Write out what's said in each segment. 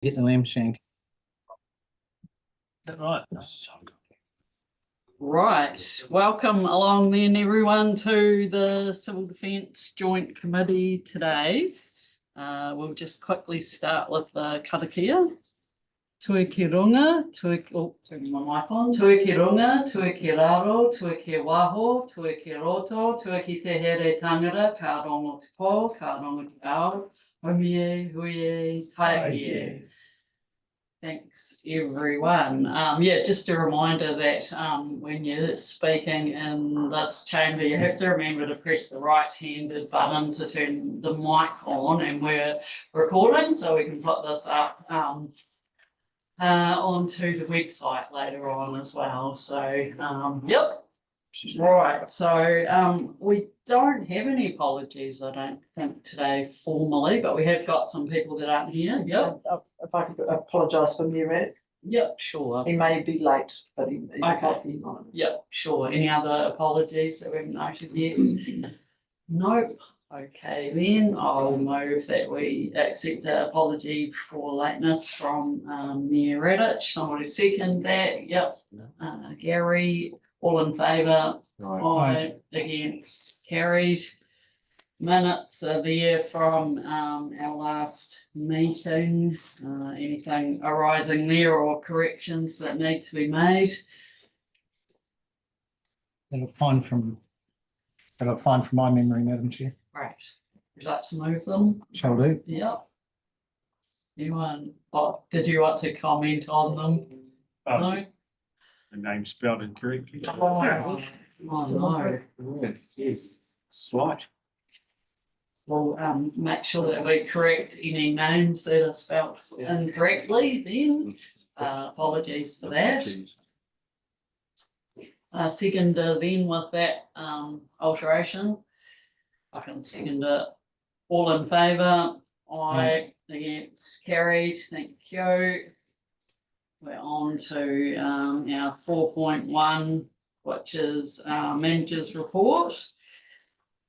Get the lamb shank. Is that right? Right, welcome along then everyone to the Civil Defence Joint Committee today. We'll just quickly start with the karakia. Tue ki runga, turn my mic on. Tue ki runga, tue ki raro, tue ki waho, tue ki roto, tue ki te here tangara, ka rongo te po, ka rongo te ao, homie, huie, taie. Thanks everyone. Yeah, just a reminder that when you're speaking in this chamber, you have to remember to press the right-handed button to turn the mic on, and we're recording, so we can put this up onto the website later on as well. So yep. Right, so we don't have any apologies, I don't think, today formally, but we have got some people that aren't here. Yep. If I could apologise for Murat, Yep, sure. he may be late, but he's not here. Yep, sure. Any other apologies that we haven't noted yet? Nope. Okay, then I'll move that we accept an apology for lateness from Mayor Radich. Somebody second that? Yep. Gary, all in favour? Aye. Against? Carried. Minutes are there from our last meeting. Anything arising there or corrections that need to be made? They look fine from my memory, Madam Chair. Right. Would you like to move them? Shall do. Yep. Anyone, did you want to comment on them? No? Just the name spelled incorrectly. Oh, no. Yes. Slight. We'll make sure that we correct any names that are spelt incorrectly then. Apologies for that. Second then with that alteration. I can second it. All in favour? Aye. Against? Carried. Thank you. We're on to our 4.1, which is manager's report.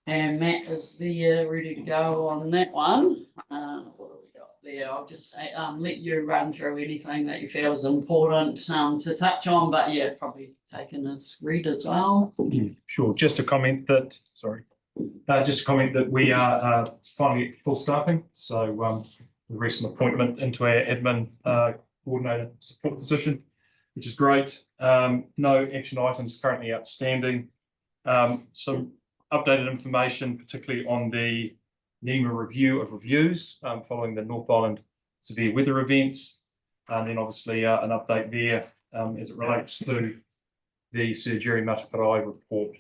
And Matt is there, ready to go on that one. What have we got there? I'll just let you run through anything that you feel is important to touch on, but yeah, probably taken as read as well. Sure, just a comment that, we are finally at full staffing. So the recent appointment into our admin coordinator support position, which is great. No action items currently outstanding. Some updated information, particularly on the NEMA review of reviews following the North Island severe weather events. And then obviously an update there as it relates to the Sir Jerry Matakarai report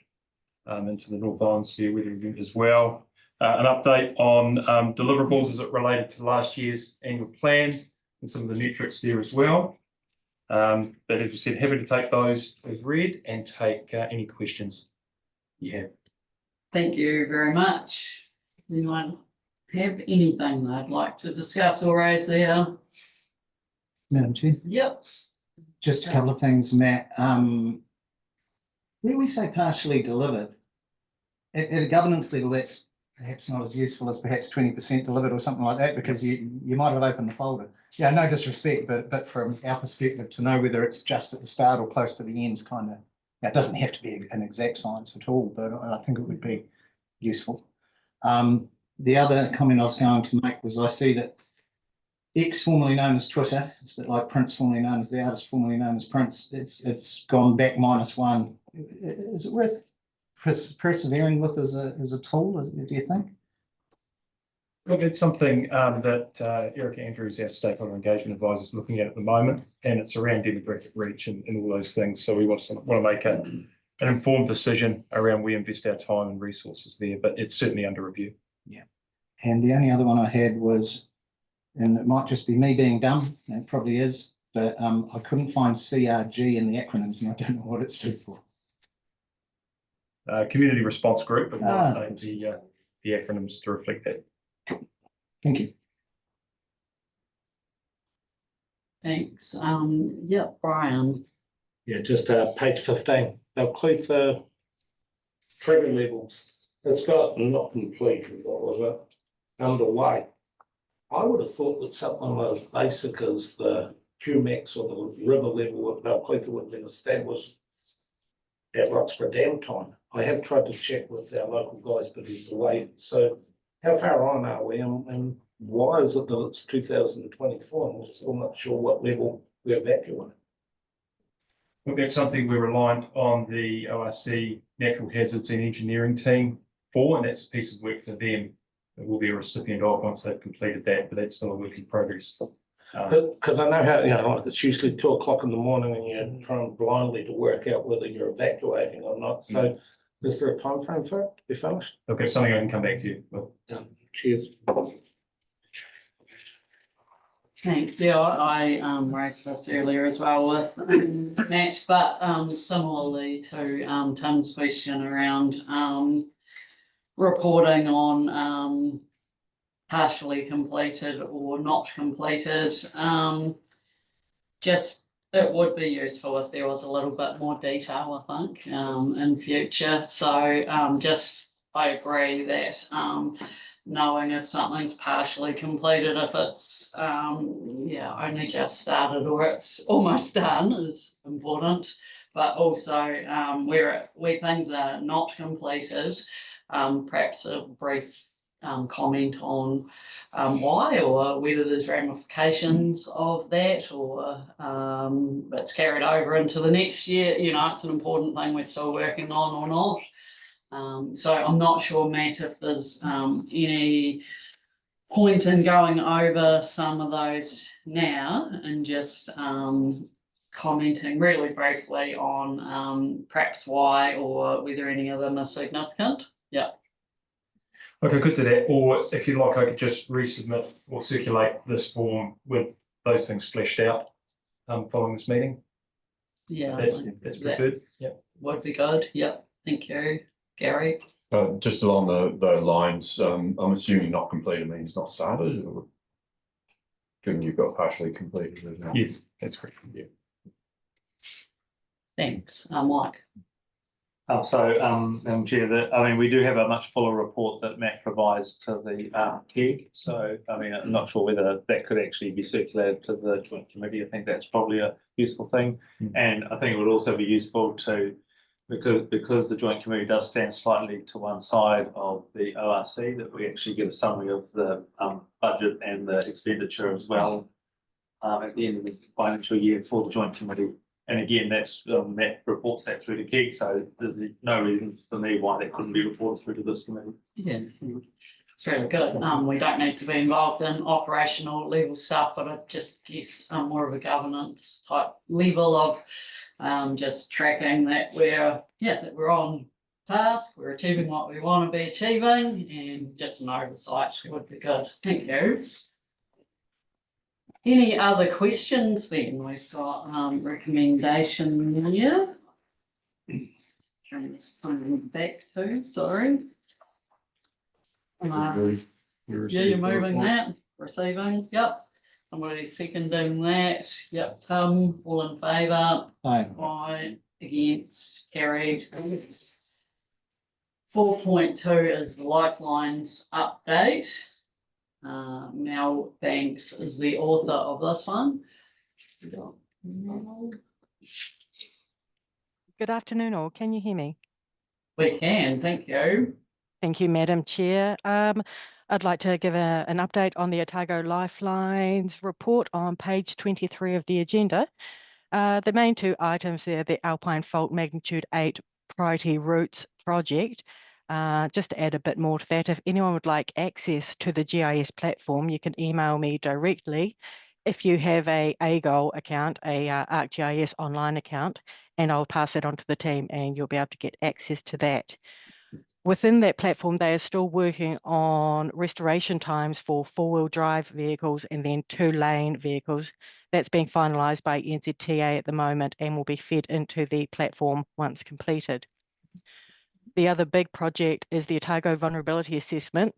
into the North Island severe weather event as well. An update on deliverables as it related to last year's annual plan and some of the metrics there as well. But as we said, happy to take those as read and take any questions you have. Thank you very much. Anyone have anything they'd like to discuss or raise there? Madam Chair. Yep. Just a couple of things, Matt. Where we say partially delivered, at a governance level, that's perhaps not as useful as perhaps 20% delivered or something like that, because you might have opened the folder. Yeah, no disrespect, but from our perspective, to know whether it's just at the start or close to the end is kind of, it doesn't have to be an exact science at all, but I think it would be useful. The other comment I was going to make was I see that X, formerly known as Twitter, it's a bit like Prince, formerly known as the artist, formerly known as Prince. It's gone back -1. Is it worth persevering with as a tool? Do you think? Look, it's something that Erica Andrews, our stakeholder engagement advisor, is looking at the moment, and it's around demographic reach and all those things. So we want to make an informed decision around where we invest our time and resources there, but it's certainly under review. Yeah. And the only other one I had was, and it might just be me being dumb, and it probably is, but I couldn't find CRG in the acronyms, and I don't know what it stood for. Community Response Group, and Ah. the acronyms to reflect that. Thank you. Thanks. Yeah, Brian. Yeah, just page 15. Now, include the trigger levels. It's got not complete, what was it? Underway. I would have thought that something as basic as the QMAX or the river level at Balclutha would have been established at Roxburgh Dam time. I have tried to check with our local guys, but he's away. So how far on are we, and why is it that it's 2024 and we're still not sure what level we're evacuating? Look, that's something we're reliant on the ORC Natural Hazards and Engineering team for, and that's a piece of work for them that we'll be a recipient of once they've completed that, but that's still a work in progress. Because I know how, you know, like it's usually 2 o'clock in the morning and you're trying blindly to work out whether you're evacuating or not. So is there a time frame for it to be finished? Look, it's something I can come back to you with. Yeah, cheers. Thank you. I raised this earlier as well with Matt, but similarly to Tim's question around reporting on partially completed or not completed. Just it would be useful if there was a little bit more detail, I think, in future. So just I agree that knowing if something's partially completed, if it's only just started or it's almost done is important. But also where things are not completed, perhaps a brief comment on why or whether there's ramifications of that or it's carried over into the next year. You know, it's an important thing we're still working on or not. So I'm not sure, Matt, if there's any point in going over some of those now and just commenting really briefly on perhaps why or whether any of them are significant. Yeah. Okay, good to that. Or if you like, I could just resubmit or circulate this form with those things fleshed out following this meeting. Yeah. That's preferred. Yeah. Would be good. Yep. Thank you, Gary. Just along the lines, I'm assuming not completed means not started, or given you've got partially completed. Yes, that's correct. Yeah. Thanks, Mike. Madam Chair, we do have a much fuller report that Matt provides to the KEG. So, I'm not sure whether that could actually be circulated to the Joint Committee. I think that's probably a useful thing. And I think it would also be useful to, because the Joint Committee does stand slightly to one side of the ORC, that we actually get a summary of the budget and the expenditure as well at the end of the financial year for the Joint Committee. And again, that's Matt reports that through to KEG, so there's no reason for me why that couldn't be reported through to this committee. Yeah, it's really good. We don't need to be involved in operational level stuff, but I just guess more of a governance type level of just tracking that we're on task, we're achieving what we want to be achieving, and just an oversight would be good. Thank you. Any other questions then? We've got recommendation here. Back to, sorry. Yeah, you're moving that, receiving, yep. Somebody seconding that, yep, Tim, all in favour? Aye. Aye, against, carried. 4.2 is the Lifelines update. Mel Banks is the author of this one. Good afternoon, all. Can you hear me? We can, thank you. Thank you, Madam Chair. I'd like to give an update on the Otago Lifelines report on page 23 of the agenda. The main two items there, the Alpine Fault Magnitude 8 Priority Routes project. Just to add a bit more to that, if anyone would like access to the GIS platform, you can email me directly if you have a AGOL account, a ArcGIS online account, and I'll pass that on to the team and you'll be able to get access to that. Within that platform, they are still working on restoration times for 4-wheel drive vehicles and then 2-lane vehicles. That's being finalised by NZTA at the moment and will be fed into the platform once completed. The other big project is the Otago Vulnerability Assessment,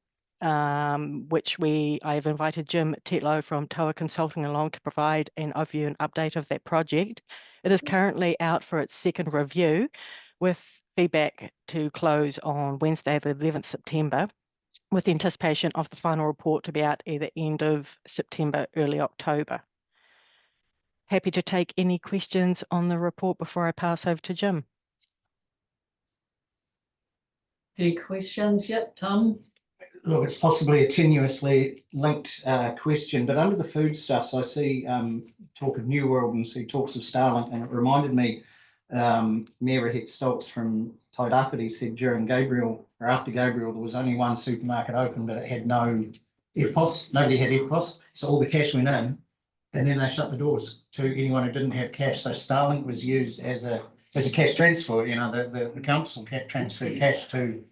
which I have invited Jim Tetlow from Toa Consulting along to provide an overview and update of that project. It is currently out for its second review with feedback to close on Wednesday, the 11th September. with anticipation of the final report to be out either end of September, early October. Happy to take any questions on the report before I pass over to Jim. Any questions? Yep, Tom? Look, it's possibly a tenuously linked question, but under the foodstuffs, I see talk of New World and see talks of Starlink, and it reminded me, Mayor Het Stoltz from Tairāwhiti said during Gabriel, or after Gabriel, there was only one supermarket open, but it had no EFTPOS. Nobody had EFTPOS, so all the cash went in, and then they shut the doors to anyone who didn't have cash. So Starlink was used as a cash transfer. You know, the council transferred cash to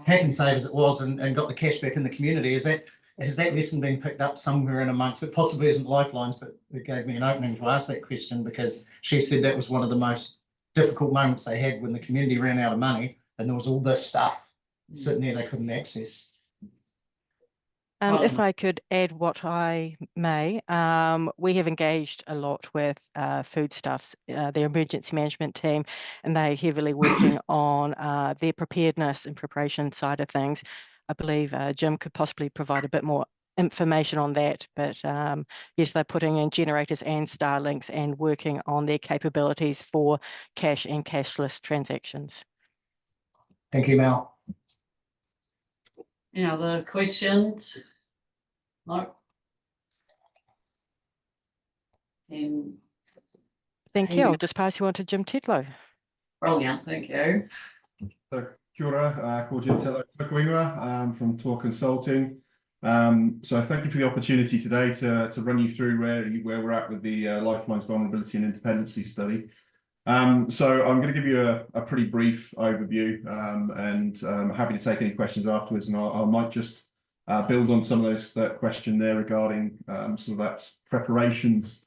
Hack and Save as it was, and got the cash back in the community. Has that lesson been picked up somewhere in amongst it? Possibly isn't Lifelines, but it gave me an opening to ask that question, because she said that was one of the most difficult moments they had when the community ran out of money and there was all this stuff sitting there they couldn't access. If I could add what I may, we have engaged a lot with Foodstuffs, their emergency management team, and they're heavily working on their preparedness and preparation side of things. I believe Jim could possibly provide a bit more information on that, but yes, they're putting in generators and Starlinks and working on their capabilities for cash and cashless transactions. Thank you, Mel. Any other questions? No. And Thank you. I'll just pass you on to Jim Tedlow. brilliant, thank you. So, kia ora, ko Jim Tedlow Tukuinga, from Tor Consulting. So thank you for the opportunity today to run you through where we're at with the Lifelines Vulnerability and Independency Study. So I'm going to give you a pretty brief overview, and I'm happy to take any questions afterwards, and I might just build on some of that question there regarding sort of that preparations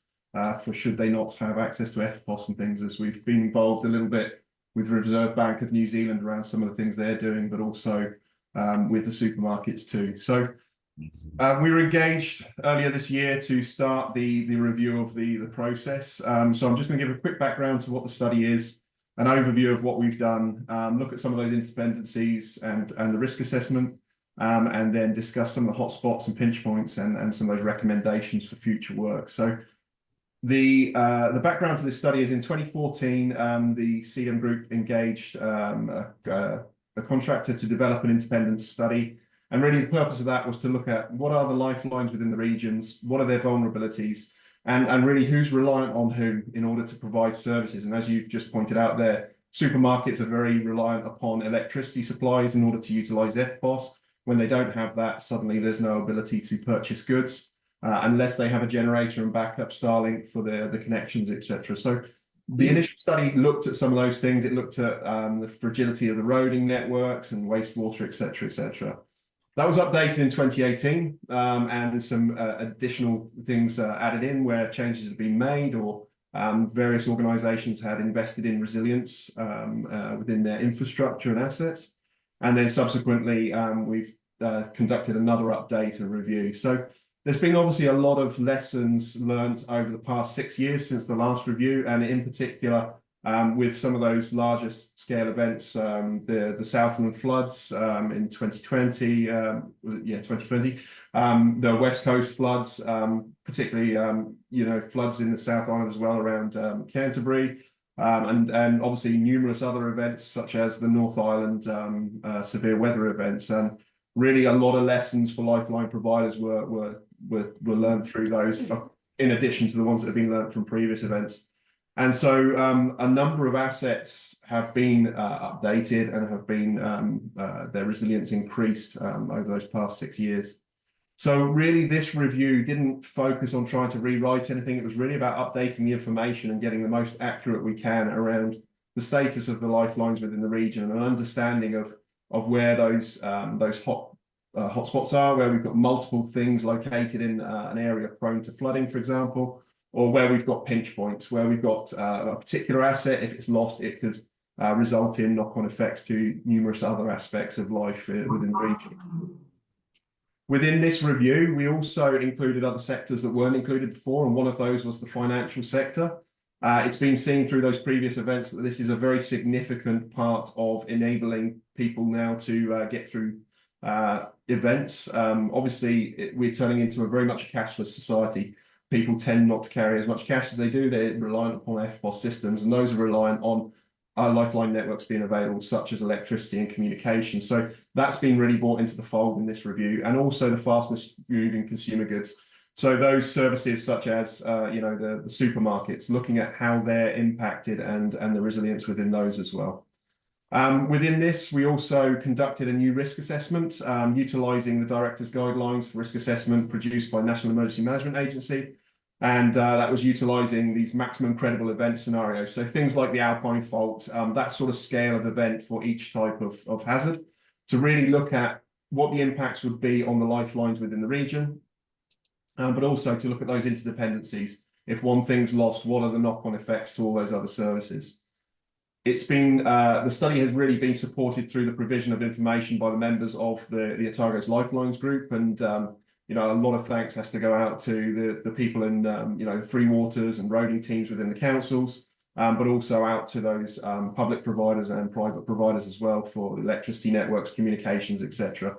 for should they not have access to EFTPOS and things, as we've been involved a little bit with the Reserve Bank of New Zealand around some of the things they're doing, but also with the supermarkets too. So we were engaged earlier this year to start the review of the process. So I'm just going to give a quick background to what the study is, an overview of what we've done, look at some of those interdependencies and the risk assessment, and then discuss some of the hotspots and pinch points and some of those recommendations for future work. So the background to this study is in 2014, the CDM Group engaged a contractor to develop an independent study. And really the purpose of that was to look at what are the lifelines within the regions, what are their vulnerabilities, and really who's reliant on who in order to provide services. And as you've just pointed out there, supermarkets are very reliant upon electricity supplies in order to utilize EFTPOS. When they don't have that, suddenly there's no ability to purchase goods unless they have a generator and backup Starlink for the connections, etc. So the initial study looked at some of those things. It looked at the fragility of the roading networks and wastewater, etc., etc. That was updated in 2018, and some additional things added in where changes have been made, or various organisations had invested in resilience within their infrastructure and assets. And then subsequently, we've conducted another update and review. So there's been obviously a lot of lessons learned over the past 6 years since the last review, and in particular, with some of those larger scale events, the Southland floods in 2020, 2020, the West Coast floods, particularly floods in the South Island as well around Canterbury, and obviously numerous other events such as the North Island severe weather events, and really a lot of lessons for Lifeline providers were learned through those, in addition to the ones that have been learned from previous events. And so a number of assets have been updated and have been their resilience increased over those past 6 years. So really this review didn't focus on trying to rewrite anything. It was really about updating the information and getting the most accurate we can around the status of the lifelines within the region, and an understanding of where those hotspots are, where we've got multiple things located in an area prone to flooding, for example, or where we've got pinch points, where we've got a particular asset, if it's lost, it could result in knock-on effects to numerous other aspects of life within the region. Within this review, we also included other sectors that weren't included before, and one of those was the financial sector. It's been seen through those previous events that this is a very significant part of enabling people now to get through events. Obviously, we're turning into a very much a cashless society. People tend not to carry as much cash as they do. They're reliant upon FPOS systems, and those are reliant on our lifeline networks being available, such as electricity and communication. So that's been really brought into the fold in this review, and also the fastest moving consumer goods. So those services such as, the supermarkets, looking at how they're impacted and the resilience within those as well. Within this, we also conducted a new risk assessment, utilising the Director's Guidelines for Risk Assessment produced by National Emergency Management Agency. And that was utilising these maximum credible event scenarios. So things like the Alpine Fault, that sort of scale of event for each type of hazard, to really look at what the impacts would be on the lifelines within the region, but also to look at those interdependencies. If one thing's lost, what are the knock-on effects to all those other services? It's been, the study has really been supported through the provision of information by the members of the Otago's Lifelines group. And, a lot of thanks has to go out to the people in, Three Waters and roading teams within the councils, but also out to those public providers and private providers as well for electricity networks, communications, etc.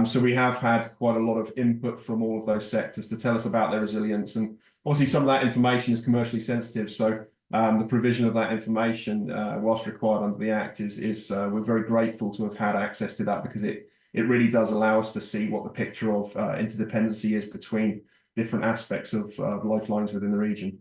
So we have had quite a lot of input from all of those sectors to tell us about their resilience. And obviously some of that information is commercially sensitive. So the provision of that information, whilst required under the Act, is we're very grateful to have had access to that, because it really does allow us to see what the picture of interdependency is between different aspects of lifelines within the region.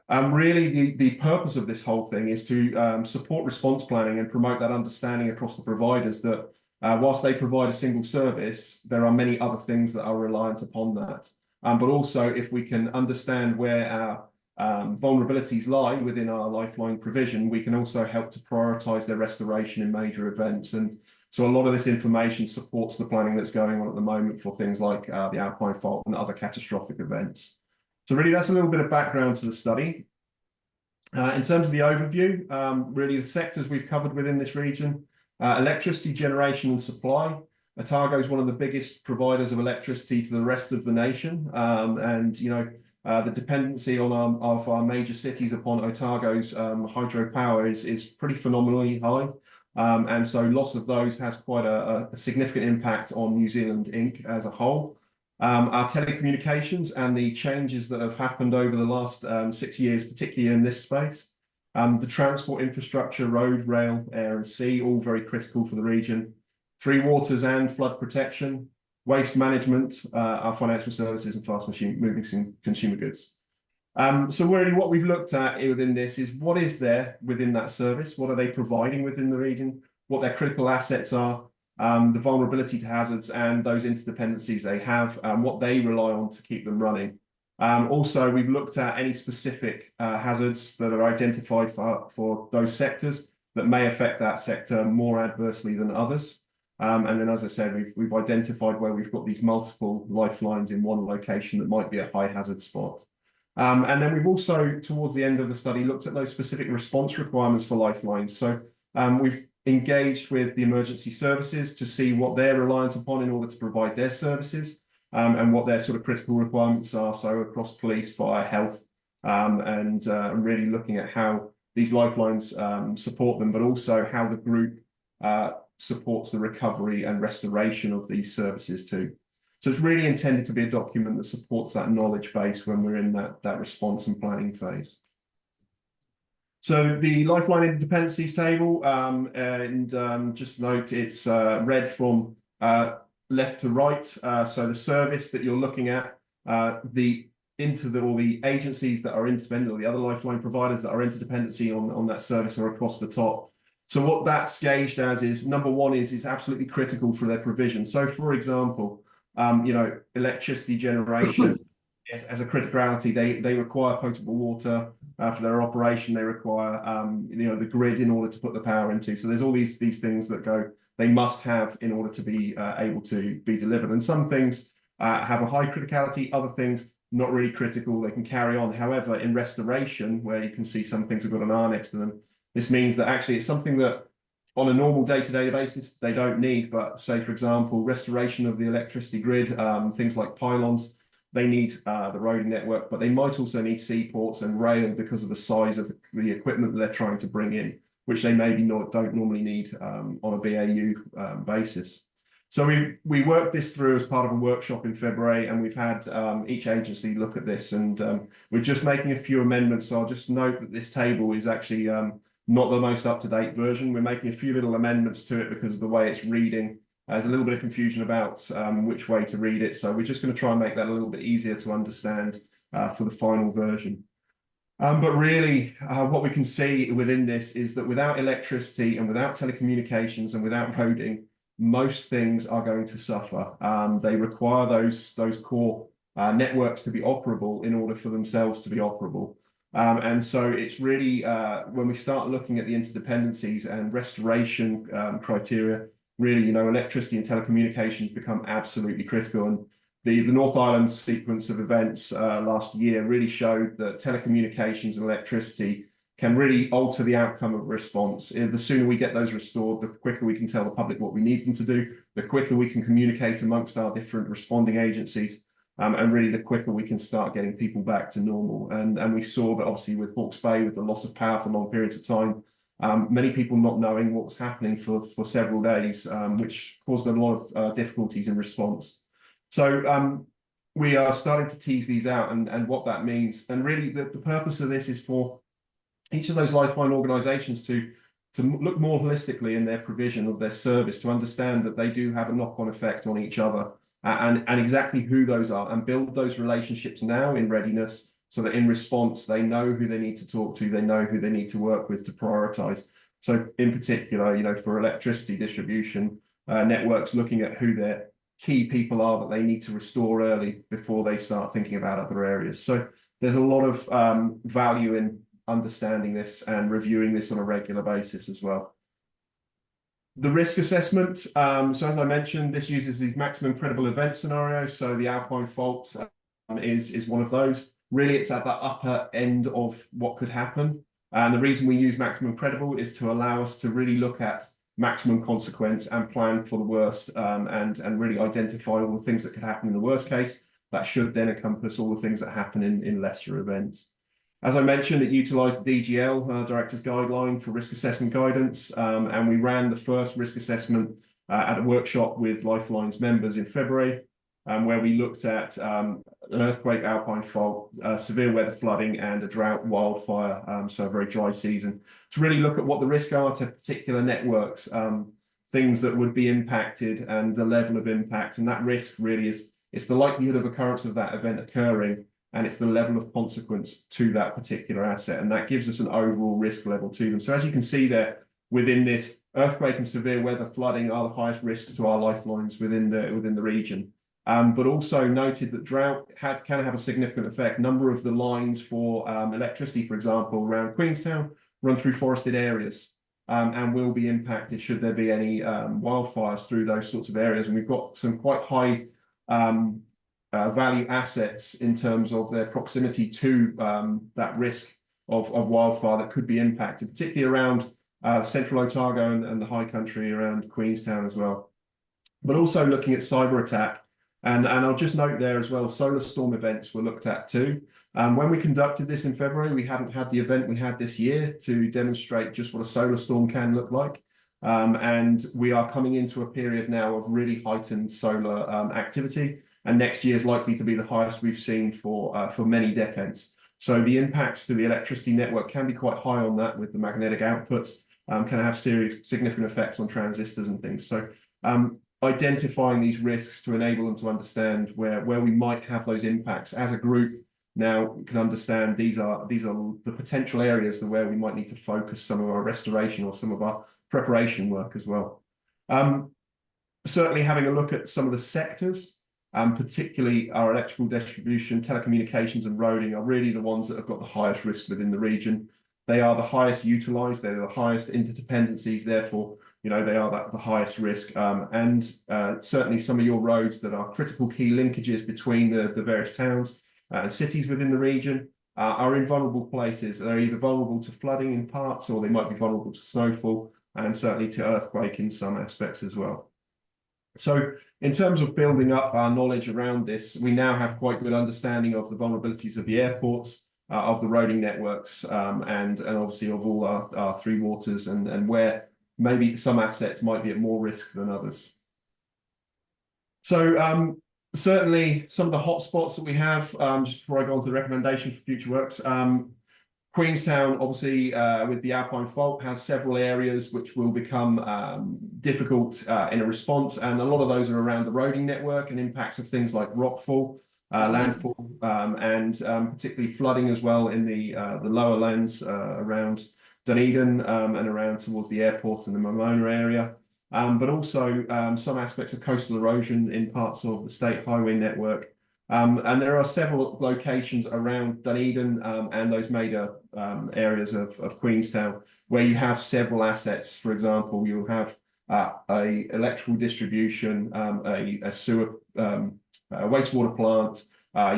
Really, the purpose of this whole thing is to support response planning and promote that understanding across the providers that whilst they provide a single service, there are many other things that are reliant upon that. But also, if we can understand where our vulnerabilities lie within our lifeline provision, we can also help to prioritise their restoration in major events. And so a lot of this information supports the planning that's going on at the moment for things like the Alpine Fault and other catastrophic events. So really, that's a little bit of background to the study. In terms of the overview, really the sectors we've covered within this region, electricity generation and supply. Otago is one of the biggest providers of electricity to the rest of the nation. The dependency on our major cities upon Otago's hydropower is pretty phenomenally high. And so loss of those has quite a significant impact on New Zealand Inc. as a whole. Our telecommunications and the changes that have happened over the last 6 years, particularly in this space. The transport infrastructure, road, rail, air and sea, all very critical for the region. Three Waters and flood protection, waste management, our financial services and fast moving consumer goods. So really what we've looked at within this is what is there within that service, what are they providing within the region, what their critical assets are, the vulnerability to hazards and those interdependencies they have, and what they rely on to keep them running. Also, we've looked at any specific hazards that are identified for those sectors that may affect that sector more adversely than others. And then, as I said, we've identified where we've got these multiple lifelines in one location that might be a high hazard spot. And then we've also, towards the end of the study, looked at those specific response requirements for lifelines. So we've engaged with the emergency services to see what they're reliant upon in order to provide their services, and what their sort of critical requirements are. So across police, fire, health, and really looking at how these lifelines support them, but also how the group supports the recovery and restoration of these services too. So it's really intended to be a document that supports that knowledge base when we're in that response and planning phase. So the lifeline interdependencies table, just note it's read from left to right. So the service that you're looking at, all the agencies that are interdependent, or the other lifeline providers that are interdependency on that service are across the top. So what that's gauged as is, number one is it's absolutely critical for their provision. So for example, electricity generation as a criticality, they require potable water for their operation. They require, the grid in order to put the power into. So there's all these things that they must have in order to be able to be delivered. And some things have a high criticality, other things not really critical, they can carry on. However, in restoration, where you can see some things have got an R next to them, this means that actually it's something that on a normal day-to-day basis, they don't need. But say, for example, restoration of the electricity grid, things like pylons, they need the roading network, but they might also need seaports and rail because of the size of the equipment that they're trying to bring in, which they maybe don't normally need on a BAU basis. So we worked this through as part of a workshop in February, and we've had each agency look at this, and we're just making a few amendments. So I'll just note that this table is actually not the most up-to-date version. We're making a few little amendments to it because of the way it's reading. There's a little bit of confusion about which way to read it. So we're just going to try and make that a little bit easier to understand for the final version. But really, what we can see within this is that without electricity and without telecommunications and without roading, most things are going to suffer. They require those core networks to be operable in order for themselves to be operable. And so it's really, when we start looking at the interdependencies and restoration criteria, really, you know, electricity and telecommunications become absolutely critical. And the North Island sequence of events last year really showed that telecommunications and electricity can really alter the outcome of a response. The sooner we get those restored, the quicker we can tell the public what we need them to do, the quicker we can communicate amongst our different responding agencies, and really the quicker we can start getting people back to normal. And we saw that obviously with Hawke's Bay, with the loss of power for long periods of time, many people not knowing what was happening for several days, which caused a lot of difficulties in response. So we are starting to tease these out and what that means. And really the purpose of this is for each of those lifeline organisations to look more holistically in their provision of their service, to understand that they do have a knock-on effect on each other, and exactly who those are, and build those relationships now in readiness so that in response they know who they need to talk to, they know who they need to work with to prioritise. So in particular, you know, for electricity distribution networks, looking at who their key people are that they need to restore early before they start thinking about other areas. So there's a lot of value in understanding this and reviewing this on a regular basis as well. The risk assessment, so as I mentioned, this uses these maximum credible event scenarios. So the Alpine fault is one of those. Really, it's at the upper end of what could happen. And the reason we use maximum credible is to allow us to really look at maximum consequence and plan for the worst, and really identify all the things that could happen in the worst case. That should then encompass all the things that happen in lesser events. As I mentioned, it utilised the DGL, Director's Guideline for risk assessment guidance, and we ran the first risk assessment at a workshop with Lifeline's members in February, where we looked at an earthquake, Alpine fault, severe weather flooding, and a drought wildfire, so a very dry season, to really look at what the risks are to particular networks, things that would be impacted and the level of impact. And that risk really is, it's the likelihood of occurrence of that event occurring, and it's the level of consequence to that particular asset. And that gives us an overall risk level to them. So as you can see there, within this, earthquake and severe weather flooding are the highest risks to our lifelines within the region. But also noted that drought can have a significant effect. Number of the lines for electricity, for example, around Queenstown, run through forested areas, and will be impacted should there be any wildfires through those sorts of areas. And we've got some quite high value assets in terms of their proximity to that risk of wildfire that could be impacted, particularly around central Otago and the high country around Queenstown as well. But also looking at cyber attack, and I'll just note there as well, solar storm events were looked at too. When we conducted this in February, we hadn't had the event we had this year to demonstrate just what a solar storm can look like. And we are coming into a period now of really heightened solar activity. And next year is likely to be the highest we've seen for many decades. So the impacts to the electricity network can be quite high on that, with the magnetic outputs, can have significant effects on transistors and things. So identifying these risks to enable them to understand where we might have those impacts as a group. Now we can understand these are the potential areas where we might need to focus some of our restoration or some of our preparation work as well. Certainly having a look at some of the sectors, particularly our electrical distribution, telecommunications and roading are really the ones that have got the highest risk within the region. They are the highest utilised, they're the highest interdependencies, therefore, you know, they are the highest risk. And certainly some of your roads that are critical key linkages between the various towns and cities within the region are in vulnerable places. They're either vulnerable to flooding in parts, or they might be vulnerable to snowfall, and certainly to earthquake in some aspects as well. So in terms of building up our knowledge around this, we now have quite good understanding of the vulnerabilities of the airports, of the roading networks, and obviously of all our three waters, and where maybe some assets might be at more risk than others. So certainly some of the hotspots that we have, just before I go on to the recommendation for future works, Queenstown, obviously, with the Alpine Fault, has several areas which will become difficult in a response, and a lot of those are around the roading network and impacts of things like rockfall, landfall, and particularly flooding as well in the lower lands around Dunedin and around towards the airport and the Momona area. But also some aspects of coastal erosion in parts of the state highway network. And there are several locations around Dunedin and those major areas of Queenstown where you have several assets. For example, you'll have a electrical distribution, a sewer, wastewater plant.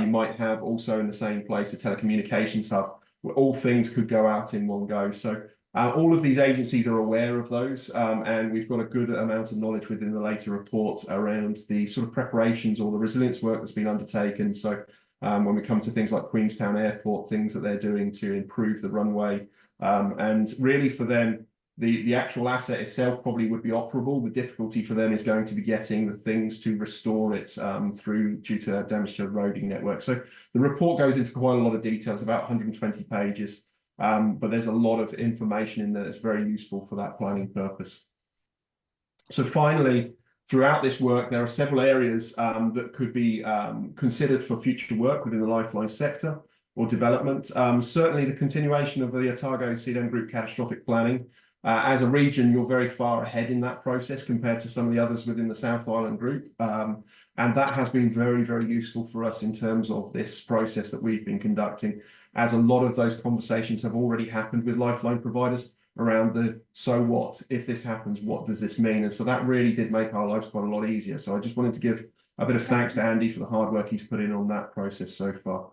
You might have also in the same place a telecommunications hub where all things could go out in one go. So all of these agencies are aware of those, and we've got a good amount of knowledge within the later reports around the sort of preparations or the resilience work that's been undertaken. So when we come to things like Queenstown Airport, things that they're doing to improve the runway, and really for them, the actual asset itself probably would be operable. The difficulty for them is going to be getting the things to restore it due to damage to the roading network. So the report goes into quite a lot of details, about 120 pages. But there's a lot of information in there that's very useful for that planning purpose. So finally, throughout this work, there are several areas that could be considered for future work within the Lifeline sector or development. Certainly the continuation of the Otago CDM Group catastrophic planning. As a region, you're very far ahead in that process compared to some of the others within the South Island Group. And that has been very, very useful for us in terms of this process that we've been conducting, as a lot of those conversations have already happened with Lifeline providers around the, so what, if this happens, what does this mean? And so that really did make our lives quite a lot easier. So I just wanted to give a bit of thanks to Andy for the hard work he's put in on that process so far.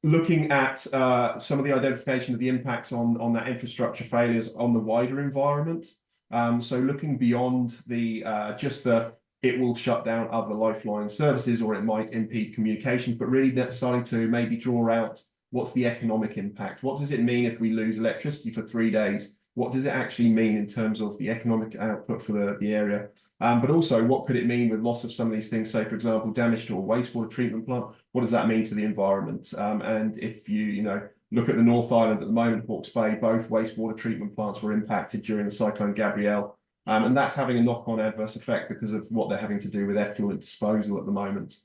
Looking at some of the identification of the impacts on that infrastructure failures on the wider environment. So looking beyond the it will shut down other Lifeline services or it might impede communications, but really that's starting to maybe draw out what's the economic impact? What does it mean if we lose electricity for 3 days? What does it actually mean in terms of the economic output for the area? But also, what could it mean with loss of some of these things? Say, for example, damage to a wastewater treatment plant. What does that mean to the environment? And if you look at the North Island at the moment, Hawke's Bay, both wastewater treatment plants were impacted during the Cyclone Gabrielle. And that's having a knock-on adverse effect because of what they're having to do with effluent disposal at the moment.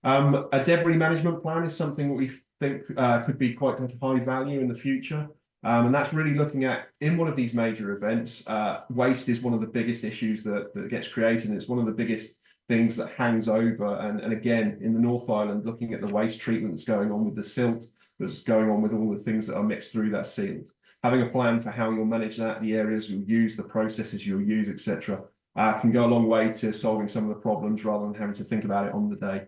A debris management plan is something that we think could be quite high value in the future. And that's really looking at, in one of these major events, waste is one of the biggest issues that gets created. And it's one of the biggest things that hangs over. And again, in the North Island, looking at the waste treatment that's going on with the silt, that's going on with all the things that are mixed through that silt. Having a plan for how you'll manage that, the areas you'll use, the processes you'll use, etc., can go a long way to solving some of the problems rather than having to think about it on the day.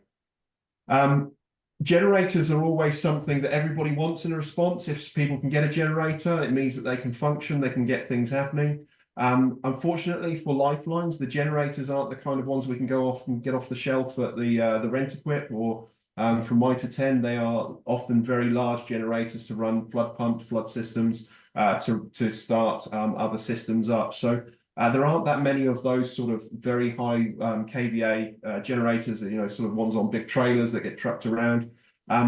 Generators are always something that everybody wants in a response. If people can get a generator, it means that they can function, they can get things happening. Unfortunately for Lifelines, the generators aren't the kind of ones we can go off and get off the shelf at the Rent-A-Quip or from Mitre 10. They are often very large generators to run flood pumps, flood systems, to start other systems up. So there aren't that many of those sort of very high kVA generators, sort of ones on big trailers that get trucked around.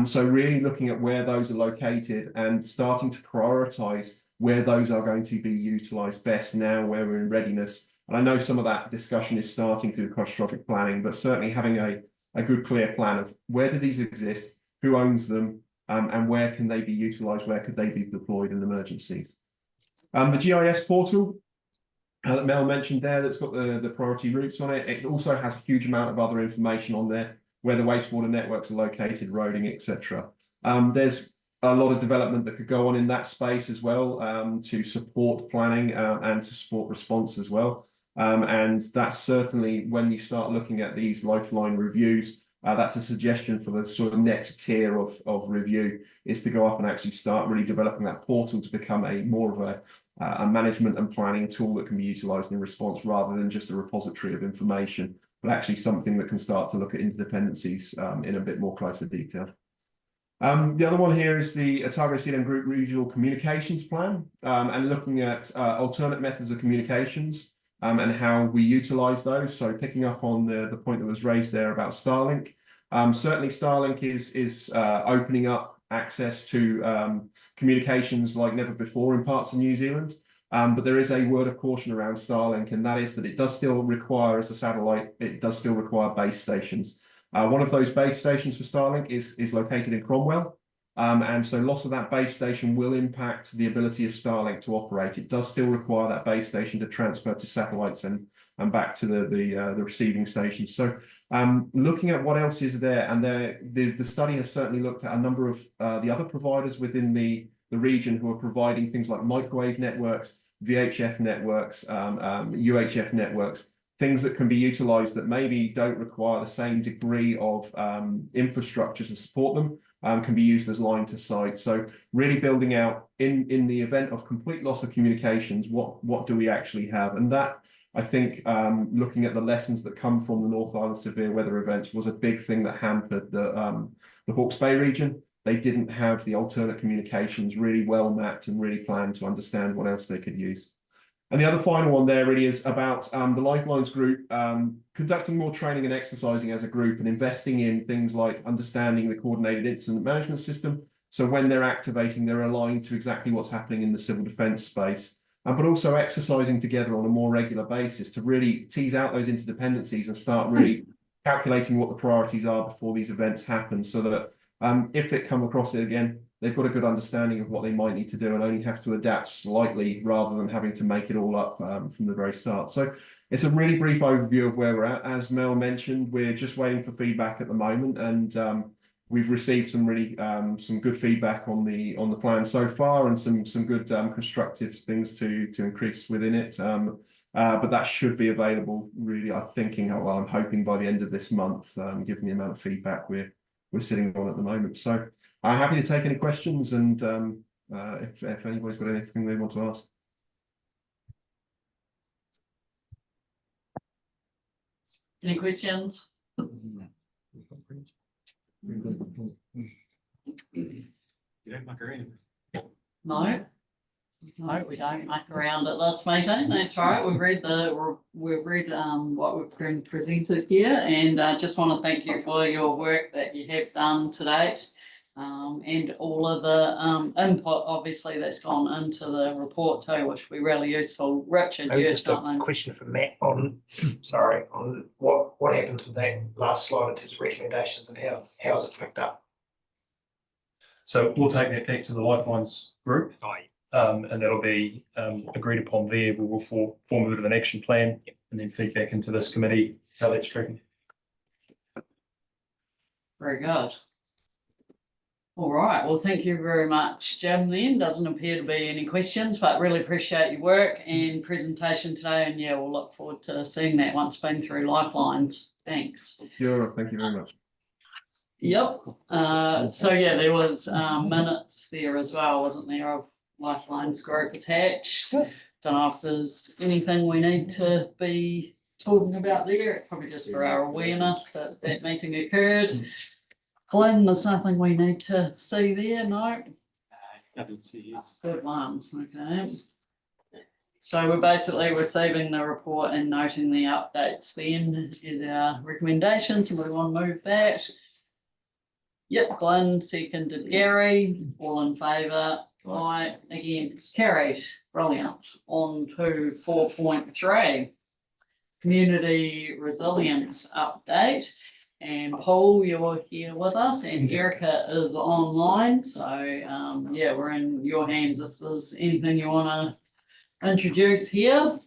So really looking at where those are located and starting to prioritize where those are going to be utilized best now where we're in readiness. And I know some of that discussion is starting through catastrophic planning, but certainly having a good clear plan of where do these exist, who owns them, and where can they be utilized, where could they be deployed in emergencies. The GIS portal that Mel mentioned there, that's got the priority routes on it. It also has a huge amount of other information on there, where the wastewater networks are located, roading, etc. There's a lot of development that could go on in that space as well, to support planning and to support response as well. And that's certainly when you start looking at these Lifeline reviews, that's a suggestion for the sort of next tier of review, is to go up and actually start really developing that portal to become more of a management and planning tool that can be utilized in response rather than just a repository of information, but actually something that can start to look at interdependencies in a bit more closer detail. The other one here is the Otago CDM Group Regional Communications Plan, and looking at alternate methods of communications. and how we utilize those. So picking up on the point that was raised there about Starlink, certainly Starlink is opening up access to communications like never before in parts of New Zealand. But there is a word of caution around Starlink, and that is that it does still require, as a satellite, it does still require base stations. One of those base stations for Starlink is located in Cromwell. And so loss of that base station will impact the ability of Starlink to operate. It does still require that base station to transfer to satellites and back to the receiving stations. So looking at what else is there, and the study has certainly looked at a number of the other providers within the region who are providing things like microwave networks, VHF networks, UHF networks, things that can be utilized that maybe don't require the same degree of infrastructure to support them, can be used as line to site. So really building out in the event of complete loss of communications, what do we actually have? And that, I think, looking at the lessons that come from the North Island severe weather events was a big thing that hampered the Hawke's Bay region. They didn't have the alternate communications really well mapped and really planned to understand what else they could use. And the other final one there really is about the Lifelines group conducting more training and exercising as a group and investing in things like understanding the coordinated incident management system. So when they're activating, they're aligned to exactly what's happening in the civil defence space, but also exercising together on a more regular basis to really tease out those interdependencies and start really calculating what the priorities are before these events happen, so that if they come across it again, they've got a good understanding of what they might need to do and only have to adapt slightly rather than having to make it all up from the very start. So it's a really brief overview of where we're at. As Mel mentioned, we're just waiting for feedback at the moment, and we've received some really some good feedback on the plan so far, and some good constructive things to increase within it. But that should be available really, I'm hoping by the end of this month, given the amount of feedback we're sitting on at the moment. So I'm happy to take any questions, and if anybody's got anything they want to ask. Any questions? No? No, we don't muck around at this meeting. That's right. We've read what we've been presented here, and I just want to thank you for your work that you have done to date. And all of the input obviously that's gone into the report too, which will be really useful. Richard, Maybe you had just a something. question for Matt on, sorry, on what happened to that last slide in terms of recommendations and how's it picked up? So we'll take that back to the Lifelines group. Right. And that'll be agreed upon there. We will form a bit of an action plan and then feed back into this committee how that's tracking. Very good. All right, well, thank you very much, Jim. Then doesn't appear to be any questions, but really appreciate your work and presentation today. And yeah, we'll look forward to seeing that once been through Lifelines. Thanks. Sure, thank you very much. Yep. So yeah, there was minutes there as well, wasn't there, of Lifelines group attached. Don't know if there's anything we need to be talking about there. It's probably just for our awareness that that meeting occurred. Glenn, there's nothing we need to see there, no? I didn't see it. Good one, okay. So we're basically receiving the report and noting the updates then is our recommendations, and we want to move that. Yep, Glenn, seconded Gary, all in favour, aye, against, carried, brilliant. On to 4.3, community resilience update. And Paul, you're here with us, and Erica is online. So yeah, we're in your hands if there's anything you want to introduce here.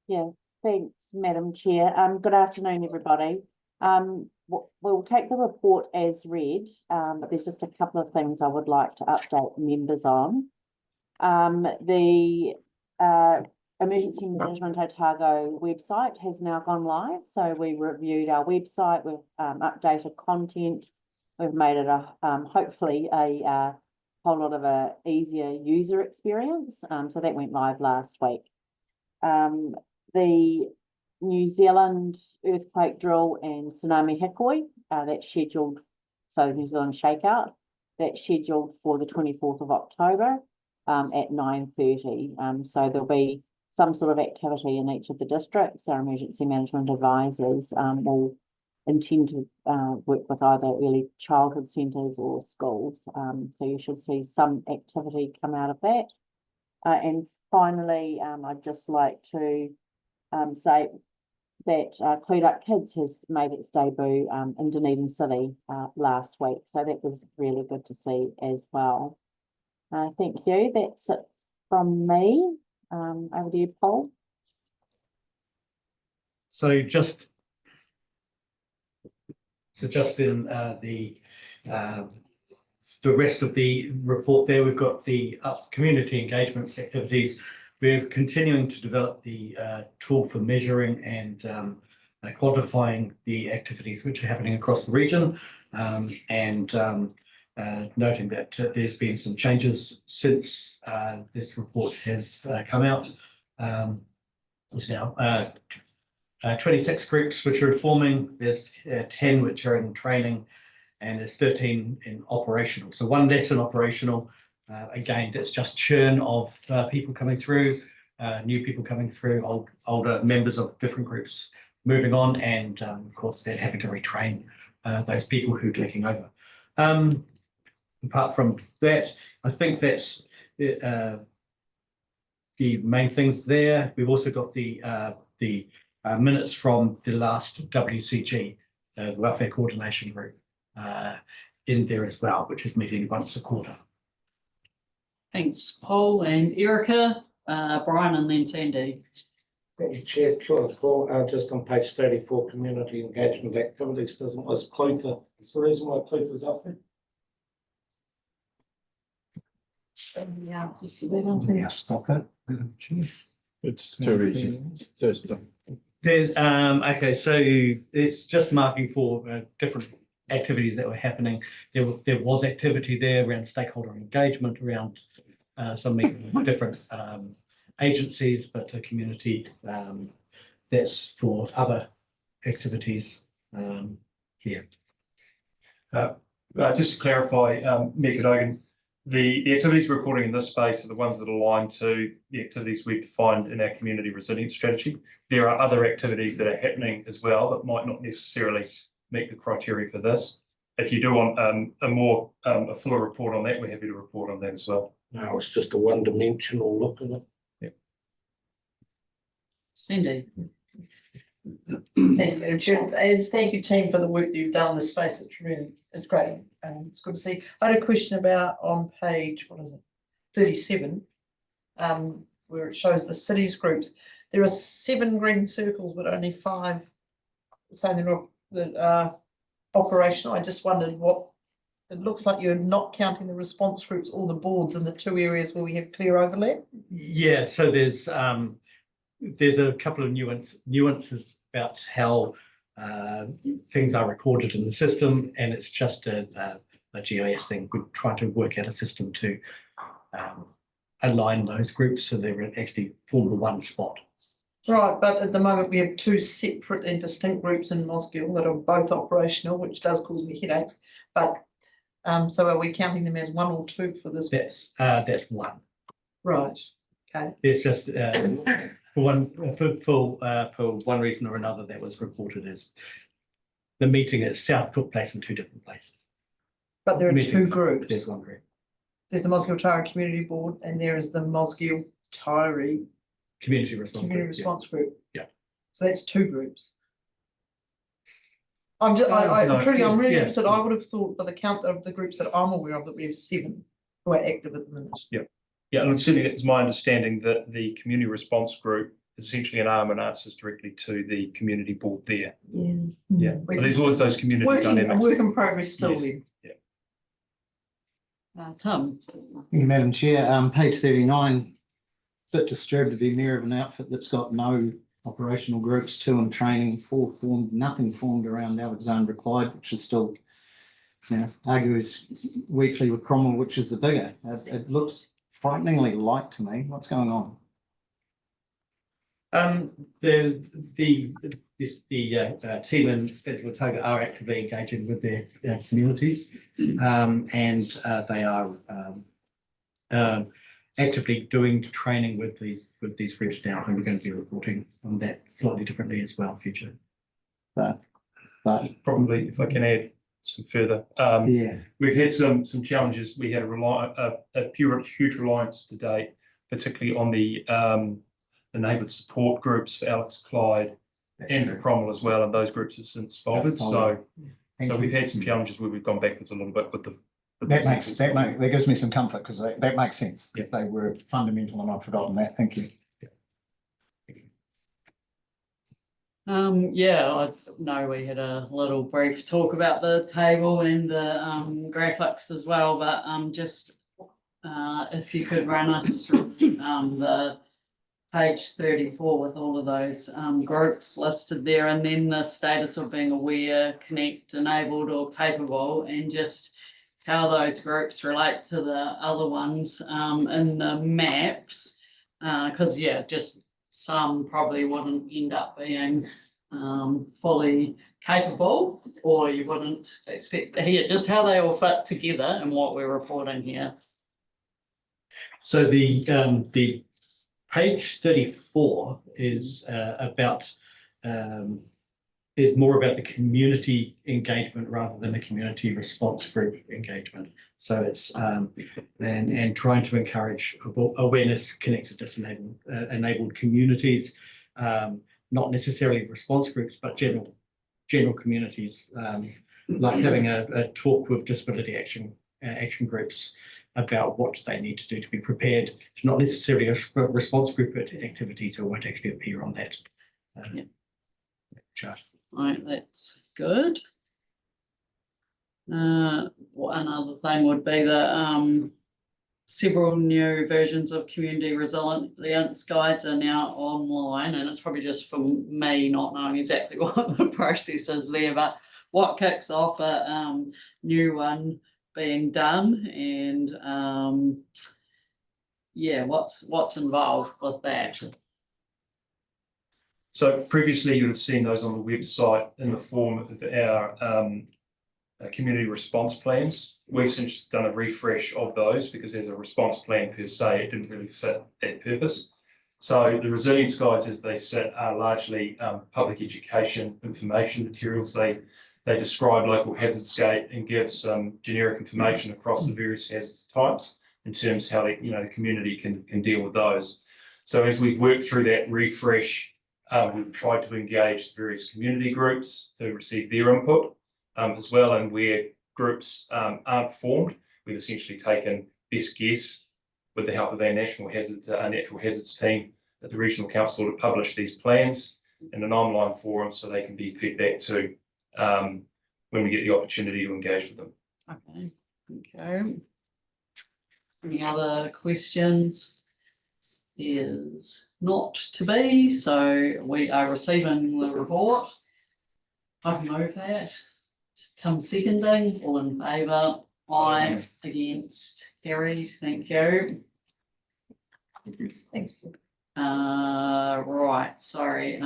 Yeah, thanks, Madam Chair. Good afternoon, everybody. We'll take the report as read, but there's just a couple of things I would like to update members on. The Emergency Management Otago website has now gone live. So we reviewed our website, we've updated content, we've made it hopefully a whole lot of a easier user experience. So that went live last week. The New Zealand earthquake drill and tsunami hikoi, that's scheduled, so New Zealand shakeout, that's scheduled for the 24th of October at 9:30. So there'll be some sort of activity in each of the districts. Our emergency management advisors will intend to work with either early childhood centres or schools. So you should see some activity come out of that. And finally, I'd just like to say that Clued Up Kids has made its debut in Dunedin City last week. So that was really good to see as well. Thank you. That's it from me. Over to you, Paul. So just in the rest of the report there, we've got the community engagements activities. We're continuing to develop the tool for measuring and quantifying the activities which are happening across the region, and noting that there's been some changes since this report has come out. There's now 26 groups which are forming, there's 10 which are in training, and there's 13 in operational. So one less in operational. Again, that's just churn of people coming through, new people coming through, older members of different groups moving on, and of course they're having to retrain those people who are taking over. Apart from that, I think that's the main things there. We've also got the minutes from the last WCG, Welfare Coordination Group, in there as well, which is meeting once a quarter. Thanks, Paul and Erica, Brian, and then Sandy. Thank you, Chair. Kia ora, Paul. Just on page 34, community engagement activities doesn't list Clutha. Is the reason why Clutha's off there? Yeah, stop it. It's too easy. It's just, There's okay, so it's just marking for different activities that were happening. There was activity there around stakeholder engagement, around some different agencies, but a community that's for other activities here. Just to clarify, Meg Cadogan, the activities we're recording in this space are the ones that align to the activities we've defined in our community resilience strategy. There are other activities that are happening as well that might not necessarily meet the criteria for this. If you do want a fuller report on that, we're happy to report on that as well. No, it's just a one-dimensional look at it. Yep. Cindy. Thank you, Madam Chair. Thank you, team, for the work that you've done in this space. It's great. It's good to see. I had a question about on page, 37, where it shows the cities groups. There are 7 green circles, but only 5 saying that are operational. I just wondered what, it looks like you're not counting the response groups or the boards in the 2 areas where we have clear overlap. Yeah, so there's a couple of nuances about how things are recorded in the system, and it's just a GIS thing. We're trying to work out a system to align those groups so they actually form the one spot. Right, but at the moment we have 2 separate and distinct groups in Mosgiel that are both operational, which does cause me headaches. But so are we counting them as 1 or 2 for this? That's one. Right. Okay. It's just for one reason or another that was reported as the meeting itself took place in 2 different places. But there are 2 groups. There's one group. There's the Mosgiel Tyre Community Board and there is the Mosgiel Tyre Community response group. Yeah. So that's 2 groups. I'm really interested. I would have thought by the count of the groups that I'm aware of that we have 7 who are active at the minute. Yeah, and certainly it's my understanding that the community response group is essentially an arm and answers directly to the community board there. Yeah. But there's always those community dynamics. Work in progress still then. Yeah. Tom. Thank you, Madam Chair. Page 39, bit disturbed to be mayor of an outfit that's got no operational groups, 2 in training, 4 formed, nothing formed around Alexandra Clyde, which is still, argues weekly with Cromwell, which is the bigger. It looks frighteningly light to me. What's going on? The team in Watoga are actively engaging with their communities, and they are actively doing training with these groups now, and we're going to be reporting on that slightly differently as well, future. But Probably, if I can add some further, yeah, we've had some challenges. We had a huge reliance to date, particularly on the neighbourhood support groups for Alex Clyde that's and for true. Cromwell as well, and those groups have since folded. folded. Thank So you. we've had some challenges where we've gone backwards a little bit with the. That gives me some comfort because that makes sense because they were fundamental and I've forgotten that. Thank you. Yeah, I know we had a little brief talk about the table and the graphics as well, but just if you could run us through the page 34 with all of those groups listed there, and then the status of being aware, connect, enabled or capable, and just how those groups relate to the other ones in the maps, because yeah, just some probably wouldn't end up being fully capable, or you wouldn't expect to hear just how they all fit together and what we're reporting here. So the page 34 is is more about the community engagement rather than the community response group engagement. So it's and trying to encourage awareness, connectedness, enabled communities, not necessarily response groups, but general communities, like having a talk with disability action groups about what they need to do to be prepared. It's not necessarily a response group activity, so it won't actually appear on that chart. Right, that's good. Another thing would be the several new versions of community resilience guides are now online, and it's probably just for me not knowing exactly what the process is there, but what kicks off a new one being done, and yeah, what's involved with that? So previously you would have seen those on the website in the form of our community response plans. We've since done a refresh of those because as a response plan per se, it didn't really fit that purpose. So the resilience guides as they sit are largely public education information materials. They describe local hazardscape and give some generic information across the various hazards types in terms of how the community can deal with those. So as we've worked through that refresh, we've tried to engage various community groups to receive their input as well, and where groups aren't formed, we've essentially taken best guess with the help of our natural hazards team at the regional council to publish these plans in an online forum so they can be fed back to when we get the opportunity to engage with them. Okay, okay. Any other questions? Is not to be, so we are receiving the report. I've moved that. Tim seconding, all in favour, aye, against, carried, thank you. Thanks. Right, sorry,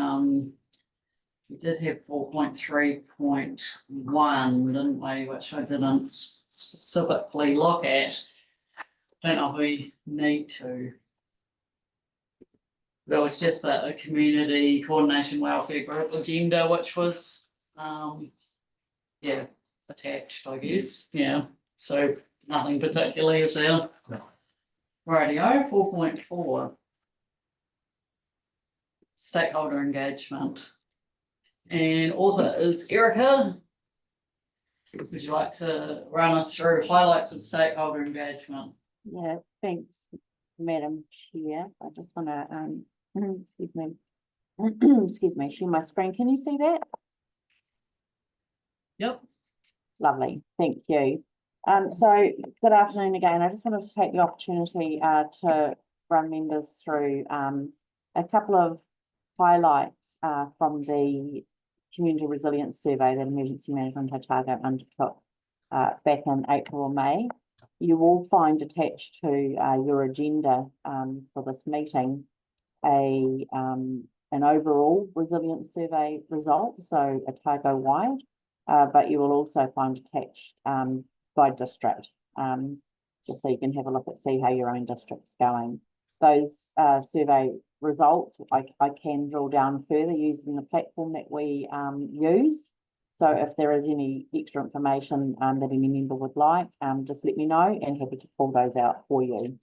we did have 4.3.1, didn't we, which I didn't specifically look at. Don't know if we need to. There was just a community coordination welfare group agenda, which was, yeah, attached, I guess. Yeah, so nothing particularly is there. No. Rightio, 4.4. Stakeholder engagement. And author is Erica. Would you like to run us through highlights of stakeholder engagement? Yeah, thanks, Madam Chair. I just want to, excuse me, excuse me, share my screen. Can you see that? Yep. Lovely, thank you. So good afternoon again. I just wanted to take the opportunity to run members through a couple of highlights from the Community Resilience Survey that Emergency Management Otago undertook back in April or May. You will find attached to your agenda for this meeting an overall resilience survey result, so Otago wide, but you will also find attached by district. just so you can have a look at, see how your own district's going. Those survey results, I can drill down further using the platform that we used. So if there is any extra information that any member would like, just let me know, and happy to pull those out for you.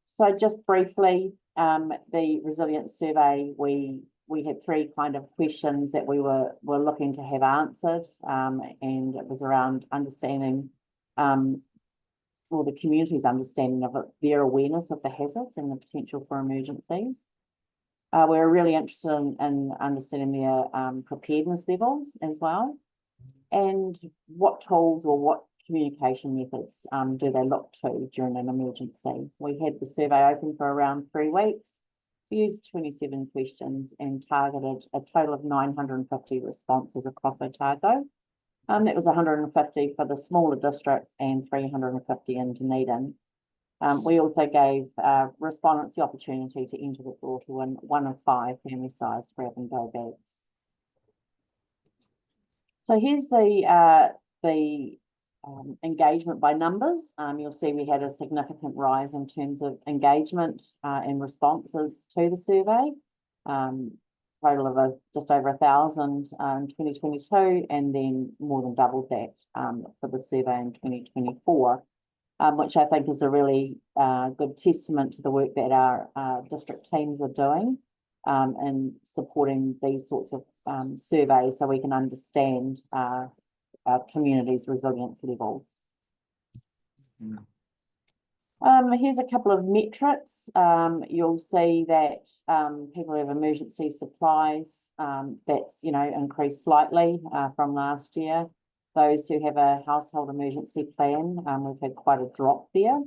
So just briefly, the resilience survey, we had three kind of questions that we were looking to have answered, and it was around understanding, the community's understanding of their awareness of the hazards and the potential for emergencies. We're really interested in understanding their preparedness levels as well, and what tools or what communication methods do they look to during an emergency. We had the survey open for around 3 weeks. We used 27 questions and targeted a total of 950 responses across Otago. That was 150 for the smaller districts and 350 in Dunedin. We also gave respondents the opportunity to enter the draw to win 1 of 5 family-sized grab and go bags. So here's the engagement by numbers. You'll see we had a significant rise in terms of engagement and responses to the survey. Total of just over 1,000 in 2022, and then more than doubled that for the survey in 2024, which I think is a really good testament to the work that our district teams are doing in supporting these sorts of surveys, so we can understand our community's resilience levels. Here's a couple of metrics. You'll see that people who have emergency supplies, that's increased slightly from last year. Those who have a household emergency plan, we've had quite a drop there.